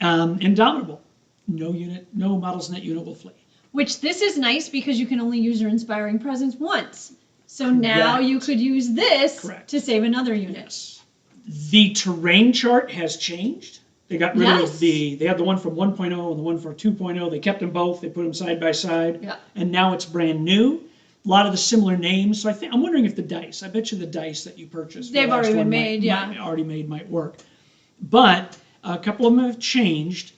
Indomitable. No models in that unit will flee. Which this is nice because you can only use your Inspiring Presence once. So now Correct. you could use this Correct. to save another unit. Yes. The terrain chart has changed. They got rid Yes. of they had the one from 1.0 and the one for 2.0. They kept them both. They put them side by side. Yeah. And now it's brand new. A lot of the similar names. So I'm wondering if the dice, I bet you the dice that you purchased. for the They've last already one been made, already made might work. But a couple of them have changed.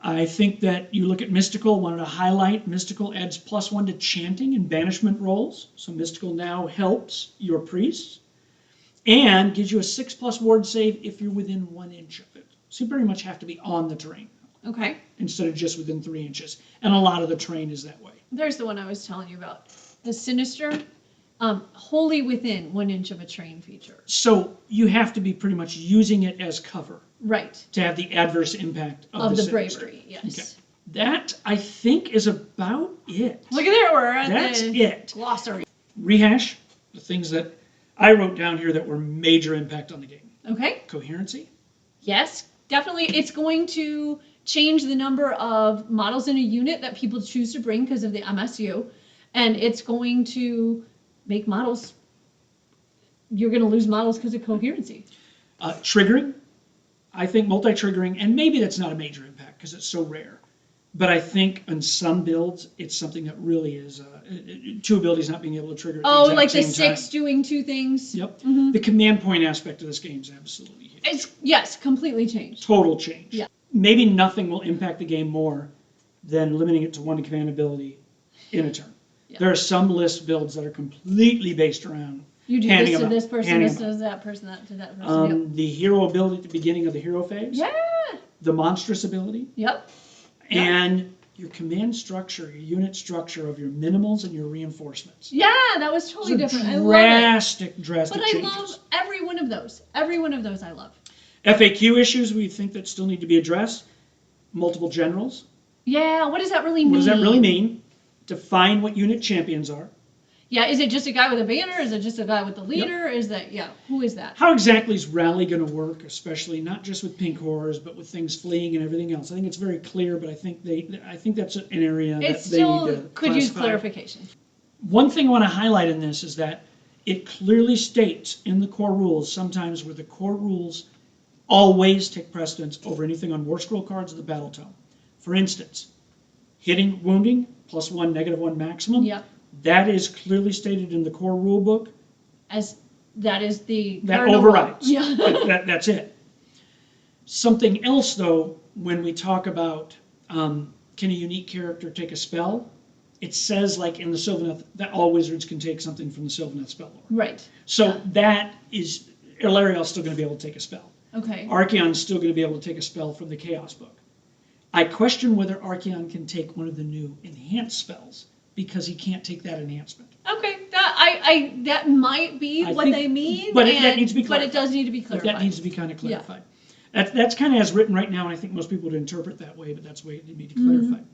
I think that you look at Mystical, wanted to highlight Mystical adds +1 to chanting and banishment rolls. So Mystical now helps your priests and gives you a 6+ ward save if you're within 1 inch of it. So you pretty much have to be on the terrain Okay. instead of just within 3 inches. And a lot of the terrain is that way. There's the one I was telling you about. The Sinister, wholly within 1 inch of a terrain feature. So you have to be pretty much using it as cover Right. to have the adverse impact Of the sinister. bravery, yes. Okay. That, I think, is about it. Look at there, we're at That's the it. glossary. Rehash the things that I wrote down here that were major impact on the game. Okay. Coherency. Yes, definitely. It's going to change the number of models in a unit that people choose to bring because of the MSU. And it's going to make models, you're going to lose models because of coherency. Triggering. I think multi-triggering, and maybe that's not a major impact because it's so rare. But I think on some builds, it's something that really is 2 abilities not being able to trigger at the exact Like the same 6 time. doing 2 things. Yep. The command point aspect of this game is absolutely huge. It's, yes, completely changed. Total change. Yeah. Maybe nothing will impact the game more than limiting it to 1 command ability in a turn. Yeah. There are some list builds that are completely based around You do handing this to them out, this person, handing this them to that person, that to that out. person. Yep. The hero ability at the beginning of the hero phase. Yeah. The monstrous ability. Yep. And your command structure, your unit structure of your minimals and your reinforcements. Yeah, that was totally Those are different. I love it. drastic But I changes. love every one of those. Every one of those I love. FAQ issues we think that still need to be addressed. Multiple generals. Yeah, what does that really mean? What does that really mean? Define what unit champions are. Yeah, is it just a guy with a banner? Is it just a guy with the leader? Is that, who is that? How exactly is rally going to work, especially not just with pink horrors, but with things fleeing and everything else? I think it's very clear, but I think that's an area It that they need still to could use classify. clarification. One thing I want to highlight in this is that it clearly states in the core rules, sometimes where the core rules always take precedence over anything on War Scroll cards of the Battle Tome. For instance, hitting, wounding, +1, -1 maximum. Yep. That is clearly stated in the core rule book. As that is the That cardinal overrides. rule. Yeah. That's it. Something else, though, when we talk about can a unique character take a spell, it says, like in the Sylvaneth, that all wizards can take something from the Sylvaneth spell lore. Right. So that is, Ilariel's still going to be able to take a spell. Okay. Archaon's still going to be able to take a spell from the Chaos book. I question whether Archaon can take one of the new enhanced spells, because he can't take that enhancement. Okay, that might be what they mean, but that needs to be clarified. But it does need to be clarified. That needs to be kind of clarified. That's kind of as written right now, and I think most people would interpret that way, but that's the way it needs to be clarified.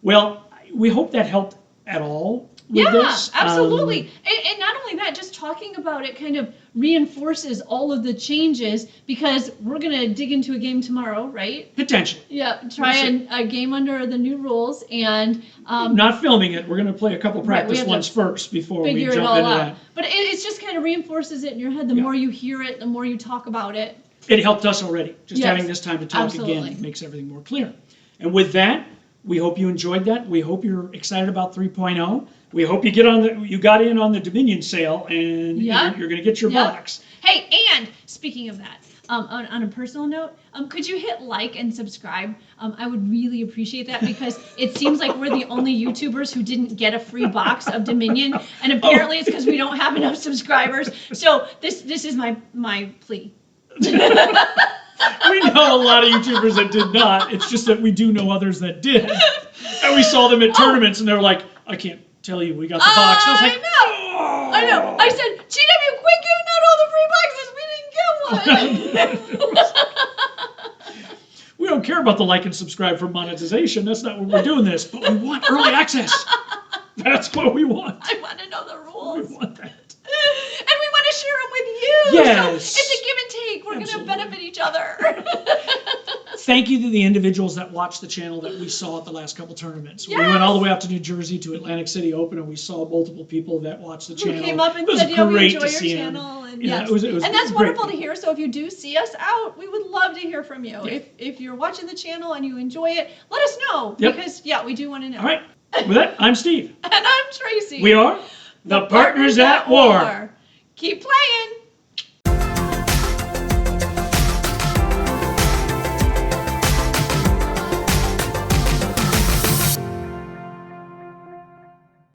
Well, we hope that helped at all with this. Absolutely. And not only that, just talking about it kind of reinforces all of the changes, because we're going to dig into a game tomorrow, right? Potentially. Yeah, try a game under the new rules, and not filming it. We're going to play a couple practice have ones to first before we figure jump it all into out. that. But it's just kind of reinforces it in your head. The more you hear it, the more you talk about it. It helped us already. Just Yes, having this time to talk absolutely. again makes everything more clear. And with that, we hope you enjoyed that. We hope you're excited about 3.0. We hope you got in on the Dominion sale, and you're going to get your box. Hey, and speaking of that, on a personal note, could you hit like and subscribe? I would really appreciate that, because it seems like we're the only YouTubers who didn't get a free box of Dominion, and apparently it's because we don't have enough subscribers. So this is my plea. We know a lot of YouTubers that did not. It's just that we do know others that did. And we saw them at tournaments, and they're like, I can't tell you, we got the box. I was like, I know. I said, GW, quit giving out all the free boxes. We didn't get one. We don't care about the like and subscribe for monetization. That's not what we're doing this. But we want early access. That's what we want. I want to know the rules. We want that. And we want to share them with you. Yes. So it's a give and take. We're going to benefit each other. Thank you to the individuals that watched the channel that we saw at the last couple tournaments. Yes. We went all the way out to New Jersey to Atlantic City Open, and we saw multiple people that watched the channel. Who came up and it was said, we great enjoy to your see channel. them. And, Yeah, yes. it was and that's great. wonderful to hear. So if you do see us out, we would love to hear from you. Yeah. If you're watching the channel and you enjoy it, let us know. Yep. Because, we do want to know. All right. With that, I'm Steve. And I'm Tracy. We are the Partners at War. Keep playing.